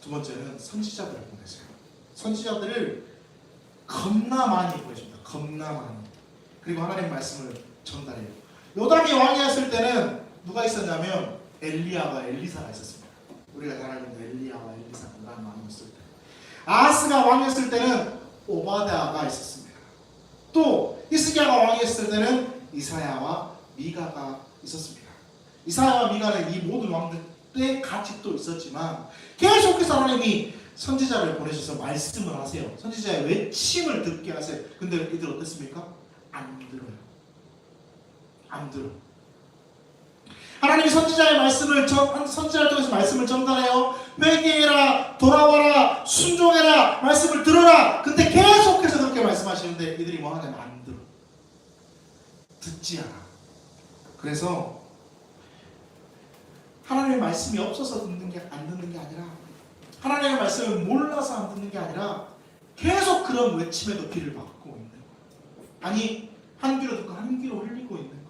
두 번째는 선지자들을 보내세요. 선지자들을 겁나 많이 보내십니다. 겁나 많이. 그리고 하나님 말씀을 전달해요. 요담이 왕이었을 때는 누가 있었냐면 엘리야와 엘리사가 있었습니다. 우리가 잘 알고 있는 엘리야와 엘리사가 왕이었을 때. 아하스가 왕이었을 때는 오바댜가 있었습니다. 또 히스기야가 왕이었을 때는 이사야와 미가가 있었습니다. 이사야와 미가는 이 모든 왕들 때 같이 또 있었지만 계속해서 하나님이 선지자를 보내셔서 말씀을 하세요. 선지자의 외침을 듣게 하세요. 근데 이들 어땠습니까? 안 들어요. 안 들어. 하나님이 선지자의 말씀을 선지자를 통해서 말씀을 전달해요. 회개해라, 돌아와라, 순종해라, 말씀을 들어라. 근데 계속해서 그렇게 말씀하시는데 이들이 뭐 하냐면 안 들어. 듣지 않아. 그래서 하나님의 말씀이 없어서 안 듣는 게 아니라 하나님의 말씀을 몰라서 안 듣는 게 아니라 계속 그런 외침에도 귀를 막고 있는 거예요. 아니 한 귀로 듣고 한 귀로 흘리고 있는 거예요.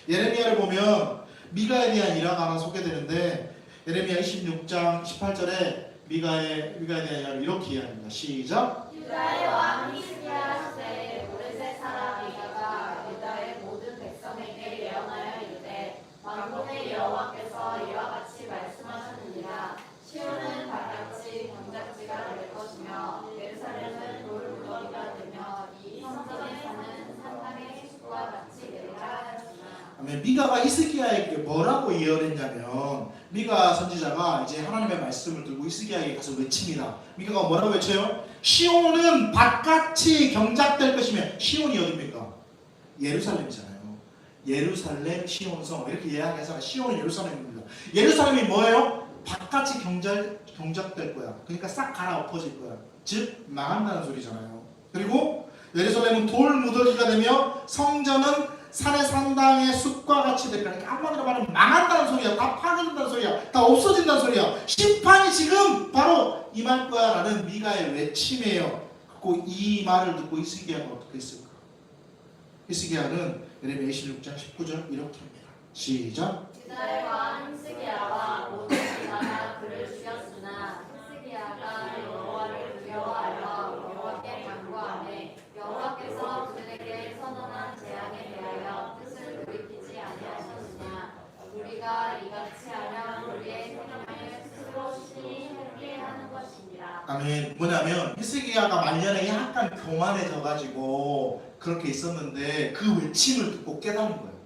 예레미야를 보면 미가에 대한 일화가 하나 소개되는데 예레미야 26장 18절에 미가에 대한 일화를 이렇게 이야기합니다. 시작. 유다의 왕 히스기야 시대에 모레셋 사람 미가가 유다의 모든 백성에게 예언하여 이르되 만군의 여호와께서 이와 같이 말씀하셨느니라. 시온은 발같이 경작지가 될 것이며 예루살렘은 돌무더기가 되며 이 성전에 사는 산당의 식구와 같이 되리라 하였으나 아멘. 미가가 히스기야에게 뭐라고 예언했냐면, 미가 선지자가 이제 하나님의 말씀을 들고 히스기야에게 가서 외칩니다. 미가가 뭐라고 외쳐요? 시온은 밭같이 경작될 것이며, 시온이 어디입니까? 예루살렘이잖아요. 예루살렘 시온성 이렇게 이야기하잖아요. 시온은 예루살렘입니다. 예루살렘이 뭐예요? 밭같이 경작될 거야. 그러니까 싹 갈아엎어질 거야. 즉 망한다는 소리잖아요. 그리고 예루살렘은 돌 무더기가 되며 성전은 산의 산당의 숲과 같이 될 거야. 그러니까 한마디로 말하면 망한다는 소리야. 다 파괴된다는 소리야. 다 없어진다는 소리야. 심판이 지금 바로 임할 거야 라는 미가의 외침이에요. 그리고 이 말을 듣고 히스기야가 어떻게 했을까? 히스기야는 예레미야 26장 19절 이렇게 합니다. 시작. 이스라엘과 히스기야와 모든 유다가 그를 죽였으나 히스기야가 여호와를 두려워하여 여호와께 간구하매 여호와께서 그들에게 선언한 재앙에 대하여 뜻을 돌이키지 아니하셨느냐. 우리가 이같이 하면 우리의 생명을 스스로 신이 함께 하는 것이니라. 아멘. 뭐냐면 히스기야가 말년에 약간 교만해져가지고 그렇게 있었는데 그 외침을 듣고 깨달은 거예요.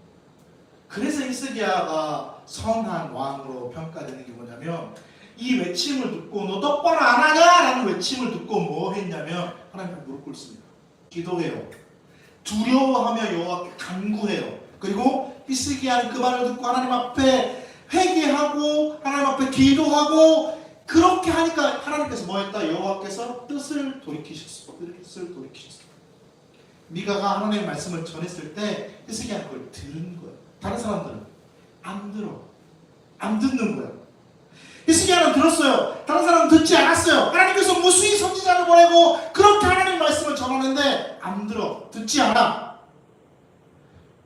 그래서 히스기야가 선한 왕으로 평가되는 게 뭐냐면, 이 외침을 듣고 너 똑바로 안 하냐라는 외침을 듣고 뭐 했냐면 하나님 앞에 무릎 꿇습니다. 기도해요. 두려워하며 여호와께 간구해요. 그리고 히스기야는 그 말을 듣고 하나님 앞에 회개하고 하나님 앞에 기도하고, 그렇게 하니까 하나님께서 뭐 했다? 여호와께서 뜻을 돌이키셨어. 뜻을 히스기야가 하나님의 말씀을 전했을 때 히스기야는 그걸 들은 거예요. 다른 사람들은 안 들어. 안 듣는 거예요. 히스기야는 들었어요. 다른 사람은 듣지 않았어요. 하나님께서 무수히 선지자를 보내고 그렇게 하나님의 말씀을 전하는데 안 들어. 듣지 않아.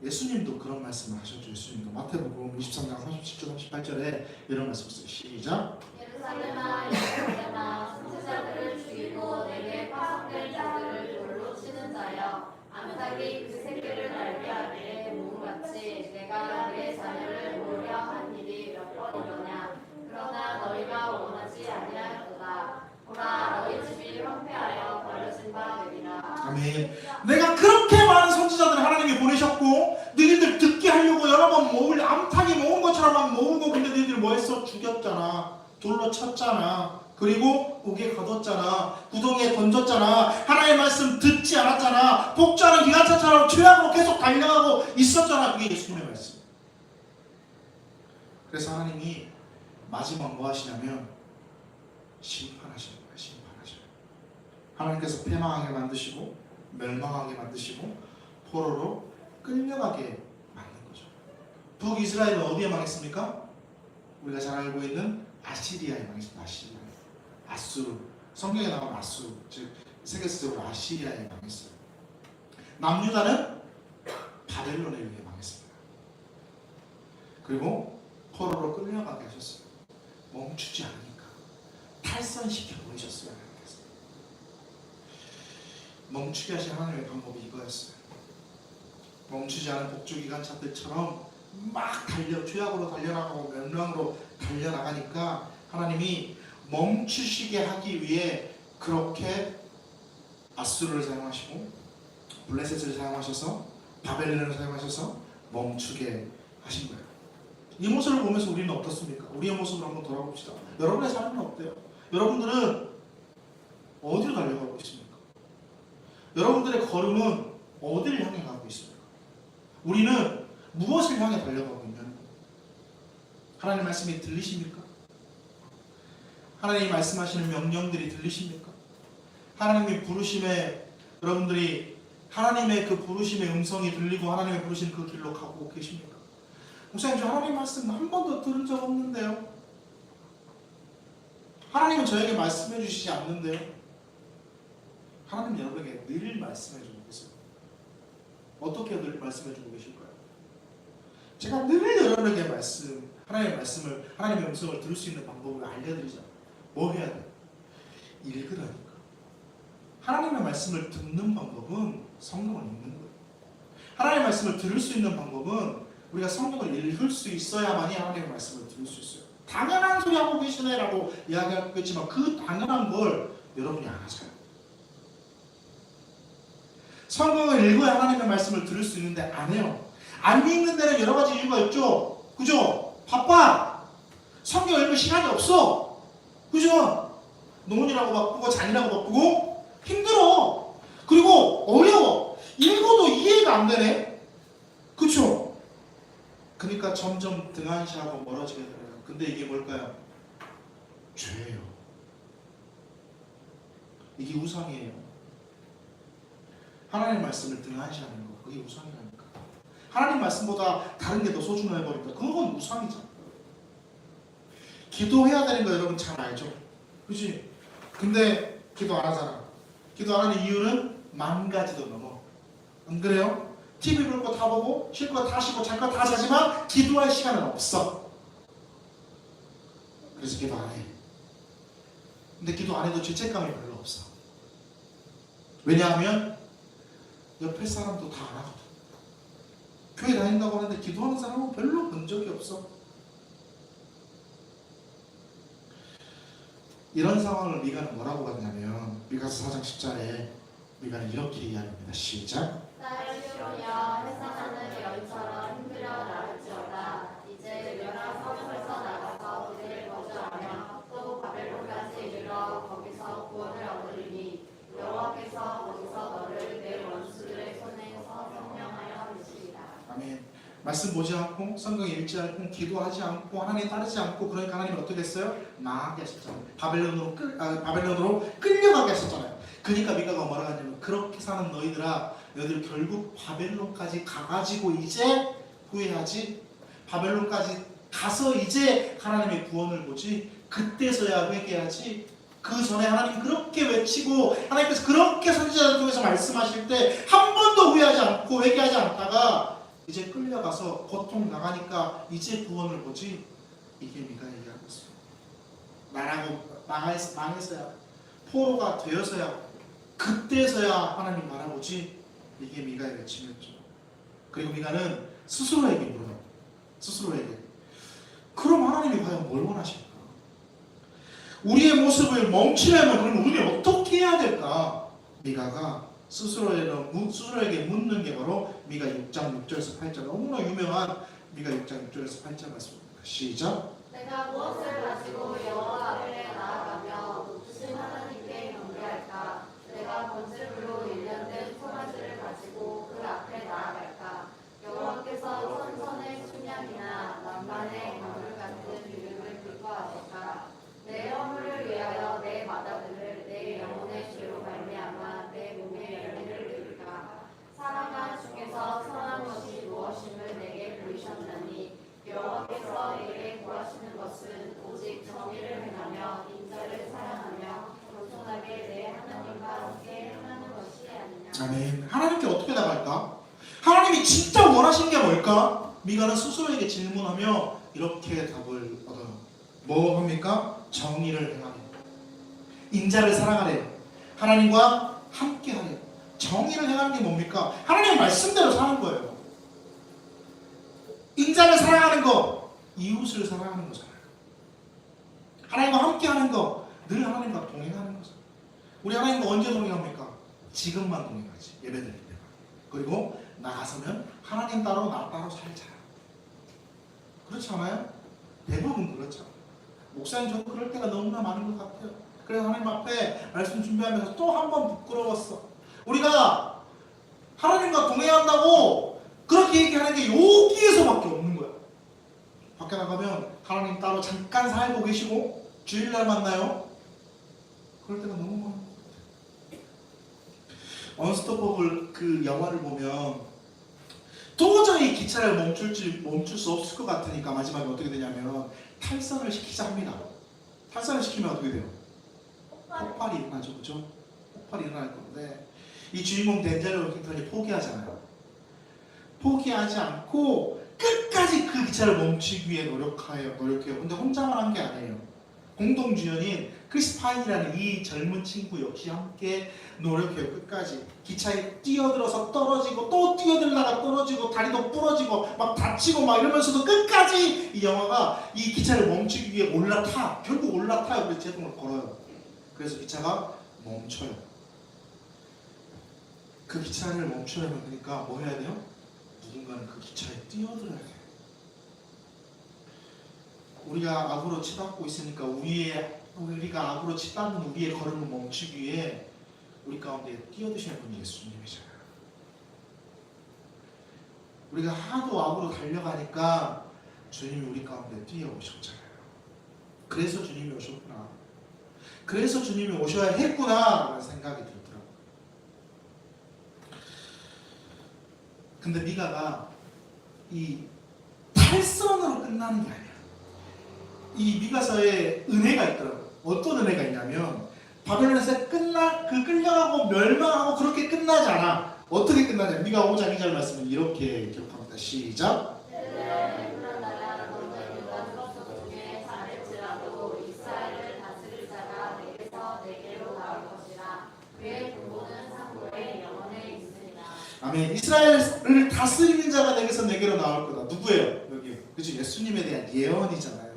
예수님도 그런 말씀을 하셨죠. 예수님도 마태복음 23장 37절 38절에 이런 말씀을 써요. 시작. 예루살렘아 예루살렘아 선지자들을 죽이고 내게 파송된 자들을 돌로 치는 자여, 암탉이 그 새끼를 날게 하되 모음같이 내가 내 자녀를 모으려 한 일이 몇 번이로냐. 그러나 너희가 원하지 아니하였도다. 보라 너희 집이 황폐하여 버려진 바 되리라. 아멘. 내가 그렇게 많은 선지자들을 하나님이 보내셨고 너희들 듣게 하려고 여러 번 모을, 암탉이 모은 것처럼 막 모으고, 근데 너희들 뭐 했어? 죽였잖아. 돌로 쳤잖아. 그리고 옥에 가뒀잖아. 구덩이에 던졌잖아. 하나님의 말씀 듣지 않았잖아. 복주하는 기관차처럼 죄악으로 계속 달려가고 있었잖아. 그게 예수님의 말씀. 그래서 하나님이 마지막 뭐 하시냐면 심판하시는 거예요. 심판하셔요. 하나님께서 패망하게 만드시고 멸망하게 만드시고 포로로 끌려가게 만든 거죠. 북이스라엘은 어디에 망했습니까? 우리가 잘 알고 있는 아시리아에 망했습니다. 아시리아. 아수르. 성경에 나온 아수르. 즉 세계적으로 아시리아에 망했어요. 남유다는 바벨론에 의해 망했습니다. 그리고 포로로 끌려가게 하셨어요. 멈추지 않으니까 탈선시켜 버리셨어요. 하나님께서. 멈추게 하신 하나님의 방법이 이거였어요. 멈추지 않은 복주기관차들처럼 막 죄악으로 달려나가고 멸망으로 달려나가니까 하나님이 멈추시게 하기 위해 그렇게 아수르를 사용하시고 블레셋을 사용하셔서 바벨론을 사용하셔서 멈추게 하신 거예요. 이 모습을 보면서 우리는 어떻습니까? 우리의 모습을 한번 돌아봅시다. 여러분의 삶은 어때요? 여러분들은 어디로 달려가고 있습니까? 여러분들의 걸음은 어디를 향해 가고 있습니까? 우리는 무엇을 향해 달려가고 있냐는 거예요. 하나님 말씀이 들리십니까? 하나님이 말씀하시는 명령들이 들리십니까? 하나님이 부르심에 여러분들이 하나님의 그 부르심의 음성이 들리고 하나님의 부르신 그 길로 가고 계십니까? 목사님, 저 하나님 말씀 한 번도 들은 적 없는데요. 하나님은 저에게 말씀해 주시지 않는데요. 하나님 여러분에게 늘 말씀해 주고 계세요. 어떻게 늘 말씀해 주고 계실까요? 제가 늘 여러분에게 하나님의 말씀을, 하나님의 음성을 들을 수 있는 방법을 알려드리잖아요. 뭐 해야 돼? 읽으라니까. 하나님의 말씀을 듣는 방법은 성경을 읽는 거예요. 하나님의 말씀을 들을 수 있는 방법은 우리가 성경을 읽을 수 있어야만이 하나님의 말씀을 들을 수 있어요. 당연한 소리 하고 계시네 라고 이야기하겠지만 그 당연한 걸 여러분이 안 하잖아요. 성경을 읽어야 하나님의 말씀을 들을 수 있는데 안 해요. 안 읽는 데는 여러 가지 이유가 있죠. 그죠? 바빠. 성경 읽을 시간이 없어. 그죠? 노원이라고 바쁘고 잔이라고 바쁘고 힘들어. 그리고 어려워. 읽어도 이해가 안 되네. 그쵸? 그러니까 점점 등한시하고 멀어지게 돼요. 근데 이게 뭘까요? 죄예요. 이게 우상이에요. 하나님의 말씀을 등한시하는 거, 그게 우상이라니까. 하나님 말씀보다 다른 게 더 소중해 버린다. 그건 우상이죠. 기도해야 되는 거 여러분 잘 알죠? 그치? 근데 기도 안 하잖아. 기도 안 하는 이유는 만 가지도 넘어. 안 그래요? TV 볼 거 다 보고 쉴 거 다 쉬고 잘 거 다 자지만 기도할 시간은 없어. 그래서 기도 안 해. 근데 기도 안 해도 죄책감이 별로 없어. 왜냐하면 옆에 사람도 다 안 하거든. 교회 다닌다고 하는데 기도하는 사람은 별로 본 적이 없어. 이런 상황을 미가는 뭐라고 봤냐면 미가서 4장 10절에 미가는 이렇게 이야기합니다. 시작. 딸 시온이여 회상하는 여인처럼 힘들여 나갈지어다. 이제 내가 성읍에서 나가서 그들을 거주하며 또 바벨론까지 이르러 거기서 구원을 얻으리니 여호와께서 거기서 너를 내 원수들의 손에서 성령하여 주시리라. 아멘. 말씀 보지 않고 성경 읽지 않고 기도하지 않고 하나님 따르지 않고 그러니까 하나님은 어떻게 했어요? 망하게 하셨잖아요. 바벨론으로 끌려가게 하셨잖아요. 그러니까 미가가 뭐라 하냐면 그렇게 사는 너희들 결국 바벨론까지 가가지고 이제 후회하지. 바벨론까지 가서 이제 하나님의 구원을 보지. 그때서야 회개하지. 그 전에 하나님 그렇게 외치고 하나님께서 그렇게 선지자를 통해서 말씀하실 때 한 번도 후회하지 않고 회개하지 않다가 이제 끌려가서 고통 나가니까 이제 구원을 보지. 이게 미가 얘기하고 있어요. 나라고 망해서야 포로가 되어서야 그때서야 하나님 바라보지. 이게 미가의 외침이었죠. 그리고 미가는 스스로에게 물어요. 스스로에게. 그럼 하나님이 과연 뭘 원하실까? 우리의 모습을 멈추려면 그럼 우리는 어떻게 해야 될까? 미가가 스스로에게 묻는 게 바로 미가 6장 6절에서 8절 너무나 유명한 미가 6장 6절에서 8절 말씀입니다. 시작. 내가 무엇을 가지고 여호와 앞에 나아가며 높으신 하나님께 경배할까? 내가 번제물로 일련된 송아지를 가지고 그 앞에 나아갈까? 여호와께서 선선의 순양이나 만반의 가물 같은 기름을 기뻐하실까? 내 허물을 위하여 내 마다들을 내 영혼의 죄로 말미암아 내 몸의 열매를 드릴까? 사랑아 주께서 선한 것이 무엇임을 내게 보이셨나니 여호와께서 내게 구하시는 것은 오직 정의를 행하며 인자를 사랑하며 겸손하게 내 하나님과 함께 행하는 것이 아니냐. 아멘. 하나님께 어떻게 나갈까? 하나님이 진짜 원하시는 게 뭘까? 미가는 스스로에게 질문하며 이렇게 답을 얻어요. 뭐 합니까? 정의를 행하래. 인자를 사랑하래. 하나님과 함께 하래. 정의를 행하는 게 뭡니까? 하나님의 말씀대로 사는 거예요. 인자를 사랑하는 거, 이웃을 사랑하는 거잖아요. 하나님과 함께 하는 거, 늘 하나님과 동행하는 거잖아요. 우리 하나님과 언제 동행합니까? 지금만 동행하지. 예배드릴 때만. 그리고 나가서면 하나님 따로 나 따로 살자. 그렇지 않아요? 대부분 그렇죠. 목사님 저도 그럴 때가 너무나 많은 것 같아요. 그래서 하나님 앞에 말씀 준비하면서 또 한 번 부끄러웠어. 우리가 하나님과 동행한다고 그렇게 얘기하는 게 여기에서밖에 없는 거야. 밖에 나가면 하나님 따로 잠깐 살고 계시고 주일날 만나요. 그럴 때가 너무 많은 것 같아요. 언스토퍼블 그 영화를 보면 도저히 기차를 멈출 수 없을 것 같으니까 마지막에 어떻게 되냐면 탈선을 시키자 합니다. 탈선을 시키면 어떻게 돼요? 폭발이 일어나죠. 그죠? 폭발이 일어날 건데 이 주인공 덴젤 워싱턴이 포기하잖아요. 포기하지 않고 끝까지 그 기차를 멈추기 위해 노력해요. 근데 혼자만 한 게 아니에요. 공동 주연인 크리스 파인이라는 이 젊은 친구 역시 함께 노력해요. 끝까지. 기차에 뛰어들어서 떨어지고 또 뛰어들다가 떨어지고 다리도 부러지고 막 다치고 막 이러면서도 끝까지 이 영화가 이 기차를 멈추기 위해 올라타. 결국 올라타요. 그래서 제동을 걸어요. 그래서 기차가 멈춰요. 그 기차를 멈추려면 그러니까 뭐 해야 돼요? 누군가는 그 기차에 뛰어들어야 돼. 우리가 악으로 치닫고 있으니까 우리가 악으로 치닫는 우리의 걸음을 멈추기 위해 우리 가운데 뛰어드시는 분이 예수님이잖아요. 우리가 하도 악으로 달려가니까 주님이 우리 가운데 뛰어오셨잖아요. 그래서 주님이 오셨구나. 그래서 주님이 오셔야 했구나 라는 생각이 들더라고요. 근데 미가가 이 탈선으로 끝나는 게 아니야. 이 미가서에 은혜가 있더라고요. 어떤 은혜가 있냐면 바벨론에서 끌려가고 멸망하고 그렇게 끝나지 않아. 어떻게 끝나냐? 미가 5장 2절 말씀은 이렇게 기록합니다. 시작. 아멘. 이스라엘을 다스리는 자가 내게서 내게로 나올 거다. 누구예요? 여기. 그치? 예수님에 대한 예언이잖아요.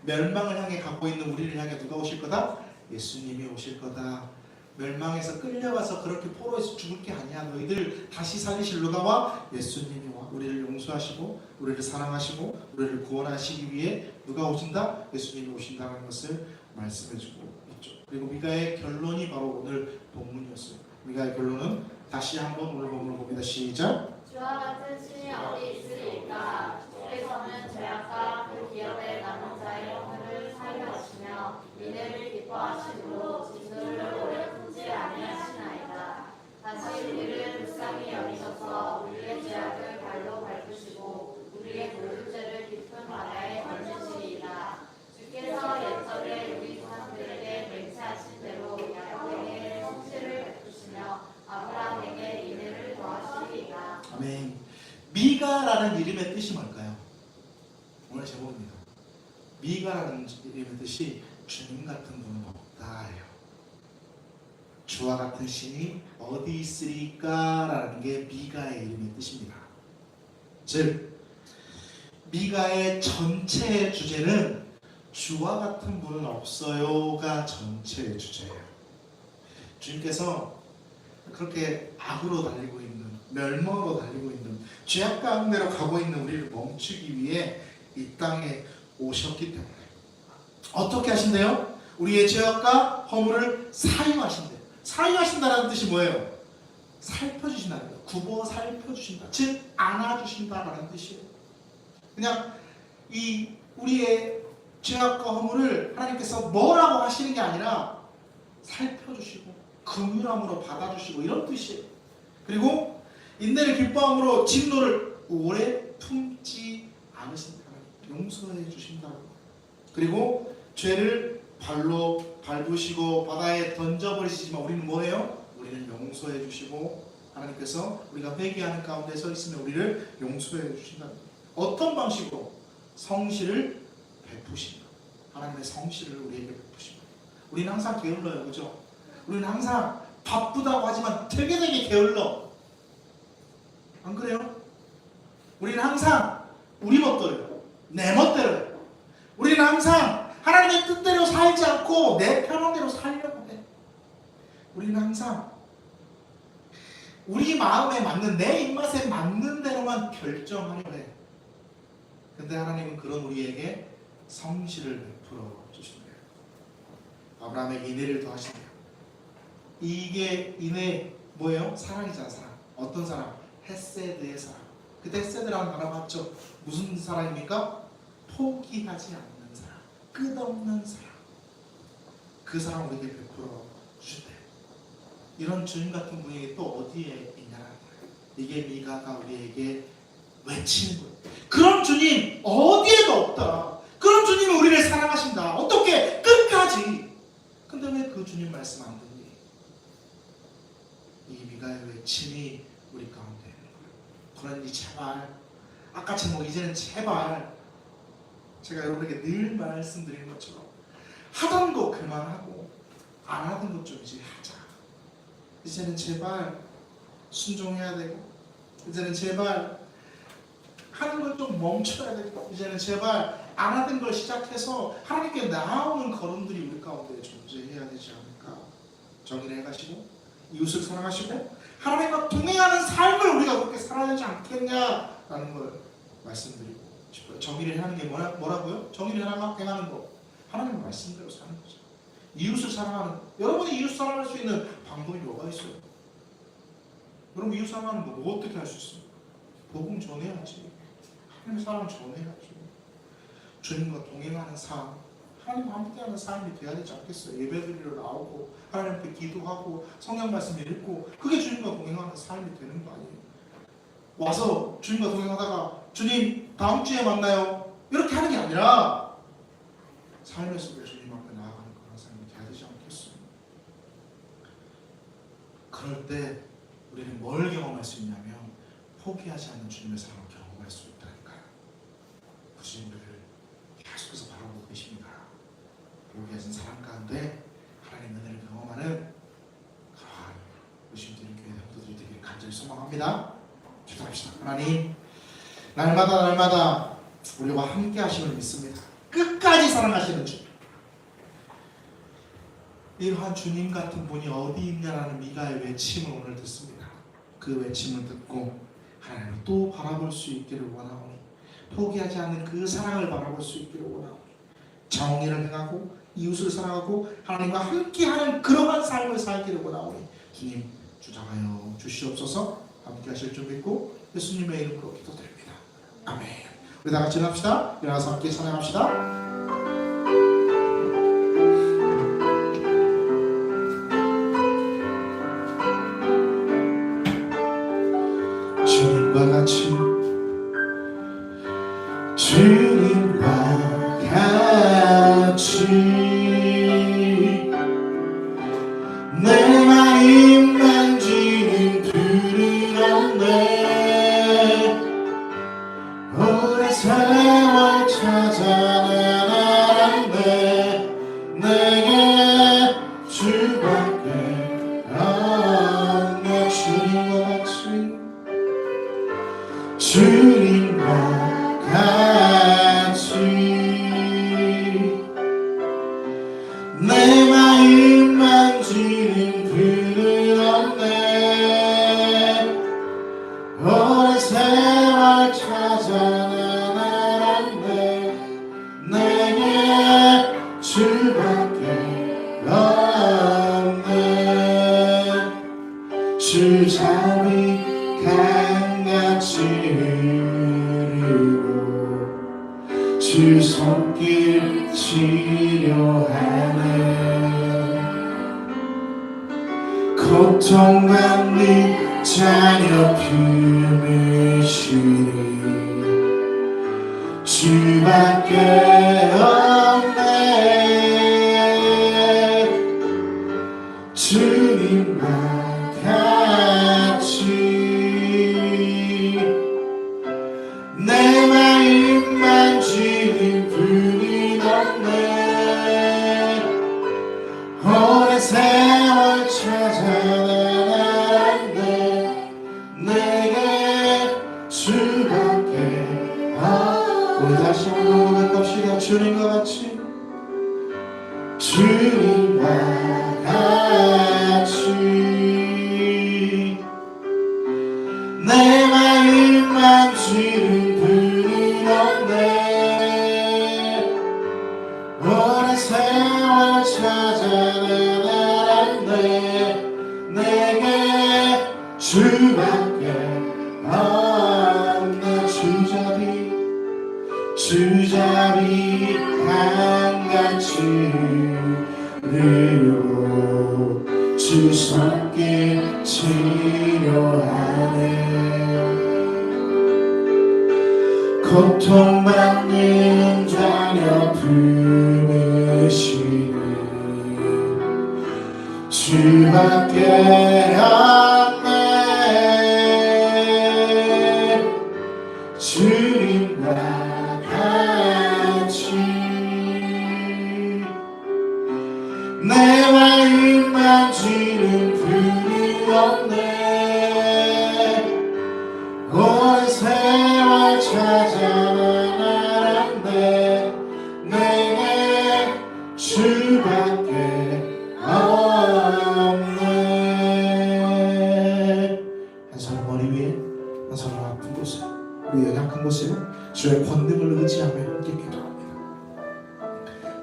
멸망을 향해 갖고 있는 우리를 향해 누가 오실 거다? 예수님이 오실 거다. 멸망에서 끌려가서 그렇게 포로에서 죽을 게 아니야. 너희들 다시 살리실 누가 와? 예수님이 와. 우리를 용서하시고 우리를 사랑하시고 우리를 구원하시기 위해 누가 오신다? 예수님이 오신다는 것을 말씀해주고 있죠. 그리고 미가의 결론이 바로 오늘 본문이었어요. 미가의 결론은 다시 한번 오늘 본문을 봅니다. 시작. 주와 같은 신이 어디 있으리까? 주께서는 죄악과 그 기업에 남은 자의 허물을 사유하시며 이들을 기뻐하시고 진노를 오래 품지 아니하시나이다. 다시 우리를 불쌍히 여기셔서 우리의 죄악을 발로 밟으시고 우리의 모든 죄를 깊은 바다에 던지시리이다. 주께서 옛절에 우리 조상들에게 맹세하신 대로 야곱에게 성실을 베푸시며 아브라함에게 인애를 더하시리이다. 아멘. 미가라는 이름의 뜻이 뭘까요? 오늘 제목입니다. 미가라는 이름의 뜻이 주님 같은 분은 없다예요. 주와 같은 신이 어디 있으리까? 라는 게 미가의 이름의 뜻입니다. 즉 미가의 전체 주제는 주와 같은 분은 없어요가 전체의 주제예요. 주님께서 그렇게 악으로 달리고 있는, 멸망으로 달리고 있는, 죄악 가운데로 가고 있는 우리를 멈추기 위해 이 땅에 오셨기 때문에 어떻게 하신대요? 우리의 죄악과 허물을 사유하신대요. 사유하신다는 뜻이 뭐예요? 살펴주신다는 거예요. 굽어 살펴주신다. 즉 안아주신다라는 뜻이에요. 그냥 이 우리의 죄악과 허물을 하나님께서 뭐라고 하시는 게 아니라 살펴주시고 긍휼함으로 받아주시고 이런 뜻이에요. 그리고 인내를 기뻐함으로 진노를 오래 품지 않으신다. 용서해 주신다고. 그리고 죄를 발로 밟으시고 바다에 던져버리시지만 우리는 뭐예요? 우리는 용서해 주시고 하나님께서 우리가 회개하는 가운데 서 있으면 우리를 용서해 주신다. 어떤 방식으로? 성실을 베푸신다. 하나님의 성실을 우리에게 베푸신다. 우리는 항상 게을러요. 그죠? 우리는 항상 바쁘다고 하지만 되게 게을러. 안 그래요? 우리는 항상 우리 멋대로요. 내 멋대로요. 우리는 항상 하나님의 뜻대로 살지 않고 내 편한대로 살려고 해. 우리는 항상 우리 마음에 맞는, 내 입맛에 맞는 대로만 결정하려 해. 근데 하나님은 그런 우리에게 성실을 베풀어 주신대요. 아브라함에게 인애를 더하신대요. 이게 인애 뭐예요? 사랑이잖아. 사랑. 어떤 사랑? 헤세드의 사랑. 그때 헤세드라는 단어 맞죠? 무슨 사랑입니까? 포기하지 않는 사랑, 끝없는 사랑. 그 사랑 우리에게 베풀어 주신대요. 이런 주님 같은 분이 또 어디에 있냐는 거예요. 이게 미가가 우리에게 외치는 거예요. 그런 주님 어디에도 없다. 그런 주님이 우리를 사랑하신다. 어떻게? 끝까지. 근데 왜 그 주님 말씀 안 듣니? 이 미가의 외침이 우리 가운데 있는 거예요. 그러니 제발, 아까 제목 이제는 제발, 제가 여러분에게 늘 말씀드리는 것처럼 하던 거 그만하고 안 하던 것 좀 이제 하자. 이제는 제발 순종해야 되고, 이제는 제발 하는 걸 좀 멈춰야 되고, 이제는 제발 안 하던 걸 시작해서 하나님께 나아오는 걸음들이 우리 가운데 존재해야 되지 않을까. 정의를 해가시고 이웃을 사랑하시고 하나님과 동행하는 삶을 우리가 그렇게 살아야 되지 않겠냐 라는 걸 말씀드리고 싶어요. 정의를 행하는 게 뭐라고요? 정의를 행하는 거, 하나님의 말씀대로 사는 거죠. 이웃을 사랑하는 거. 여러분이 이웃 사랑할 수 있는 방법이 뭐가 있어요? 여러분 이웃 사랑하는 거 뭐 어떻게 할 수 있습니까? 복음 전해야지. 하나님의 사랑 전해야지. 주님과 동행하는 삶, 하나님과 함께하는 삶이 돼야 되지 않겠어요? 예배드리러 나오고 하나님께 기도하고 성경 말씀 읽고, 그게 주님과 동행하는 삶이 되는 거 아니에요? 와서 주님과 동행하다가 주님 다음 주에 만나요 이렇게 하는 게 아니라 삶의 속에 주님 앞에 나아가는 그런 삶이 돼야 되지 않겠어요? 그럴 때 우리는 뭘 경험할 수 있냐면 포기하지 않는 주님의 사랑을 경험할 수 있다니까요. 그 주님을 계속해서 바라보고 계십니다. 포기하신 사랑 가운데 하나님의 은혜를 경험하는 그러한 의심드린 교회 성도들이 되기를 간절히 소망합니다. 기도합시다. 하나님, 날마다 우리와 함께 하심을 믿습니다. 끝까지 사랑하시는 주, 이러한 주님 같은 분이 어디 있냐라는 미가의 외침을 오늘 듣습니다. 그 외침을 듣고 하나님을 또 바라볼 수 있기를 원하오니, 포기하지 않는 그 사랑을 바라볼 수 있기를 원하오니, 정의를 행하고 이웃을 사랑하고 하나님과 함께하는 그러한 삶을 살기를 원하오니 주님 주장하여 주시옵소서. 함께 하실 줄 믿고 예수님의 이름으로 기도드립니다. 아멘. 우리 다 같이 합시다. 일어나서 함께 찬양합시다. 주님과 같이, 주님과 같이 내 마음 만지는 푸른 내 오래 세월 찾아내는데 내게 주밖에 없네. 주님과 같이 내 마음 만지는 푸른 내 오랜 세월 찾아내는데 내게 주밖에 없네. 주 자비 강같이 흐르고 주 손길 치료하네. 고통받는 자녀 품으시니 주밖에 없네. 주님과 같이 내 마음 만지는 분이 없네. 오랜 세월 찾아내는데 내게 주밖에 우리 다시 한번 고백합시다. 주님과 같이, 주님과 같이 내 마음 만지는 분이 없네. 오랜 세월 찾아내는데 내게 주밖에 없네. 주자비 강같이 흐르고 주 손길 치료하네. 고통받는 자녀 품으시니 주밖에 없네. 주님과 같이 내 마음 만지는 분이 없네. 오랜 세월 찾아내는데 내게 주밖에 없네. 한 사람 머리 위에, 한 사람 아픈 곳에 우리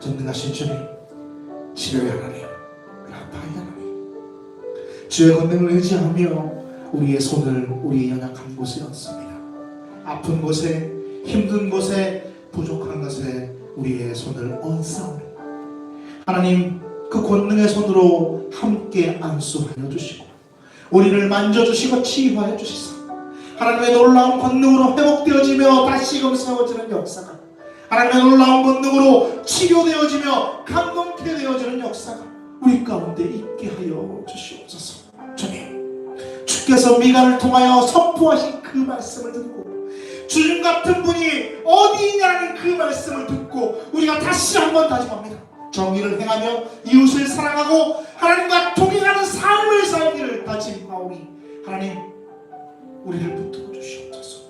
전능하신 주님, 치료의 하나님, 라파의 하나님, 주의 권능을 의지하며 우리의 손을 우리의 연약한 곳에 얹습니다. 아픈 곳에, 힘든 곳에, 부족한 것에 우리의 손을 얹사오니 하나님, 그 권능의 손으로 함께 안수하여 주시고 우리를 만져주시고 치유하여 주시사 하나님의 놀라운 권능으로 회복되어지며 다시금 세워지는 역사가, 하나님의 놀라운 권능으로 치료되어지며 감동케 되어지는 역사가 우리 가운데 있게 하여 주시옵소서. 주님, 주께서 미가를 통하여 선포하신 그 말씀을 듣고 주님 같은 분이 어디 있냐는 그 말씀을 듣고 우리가 다시 한번 다짐합니다. 정의를 행하며 이웃을 사랑하고 하나님과 동행하는 삶을 살기를 다짐하오니 하나님, 우리를 붙들어 주시옵소서.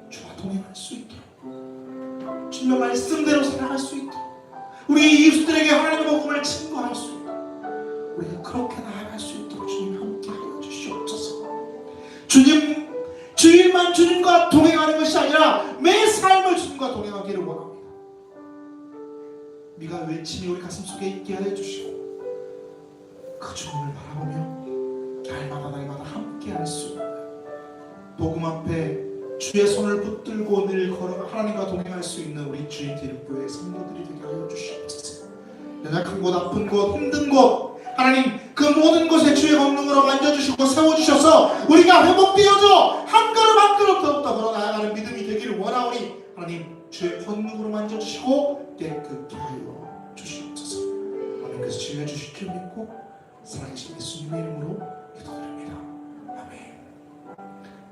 주와 동행할 수 있도록, 주님의 말씀대로 살아갈 수 있도록, 우리 이웃들에게 하나님의 복음을 증거할 수 있도록 우리가 그렇게 나아갈 수 있도록 주님 함께 하여 주시옵소서. 주님, 주일만 주님과 동행하는 것이 아니라 매 삶을 주님과 동행하기를 원합니다. 미가 외침이 우리 가슴 속에 있게 하여 주시고 그 주님을 바라보며 날마다 함께 할 수 있는 복음 앞에 주의 손을 붙들고 늘 걸어 하나님과 동행할 수 있는 우리 주의 기독교회 성도들이 되게 하여 주시옵소서. 연약한 곳, 아픈 곳, 힘든 곳, 하나님 그 모든 곳에 주의 권능으로 만져주시고 세워주셔서 우리가 회복되어져 한 걸음 한 걸음 더욱더 걸어나가는 믿음이 되기를 원하오니 하나님, 주의 권능으로 만져주시고 깨끗게 하여 주시옵소서. 하나님께서 치유해 주실 줄 믿고 살아계신 예수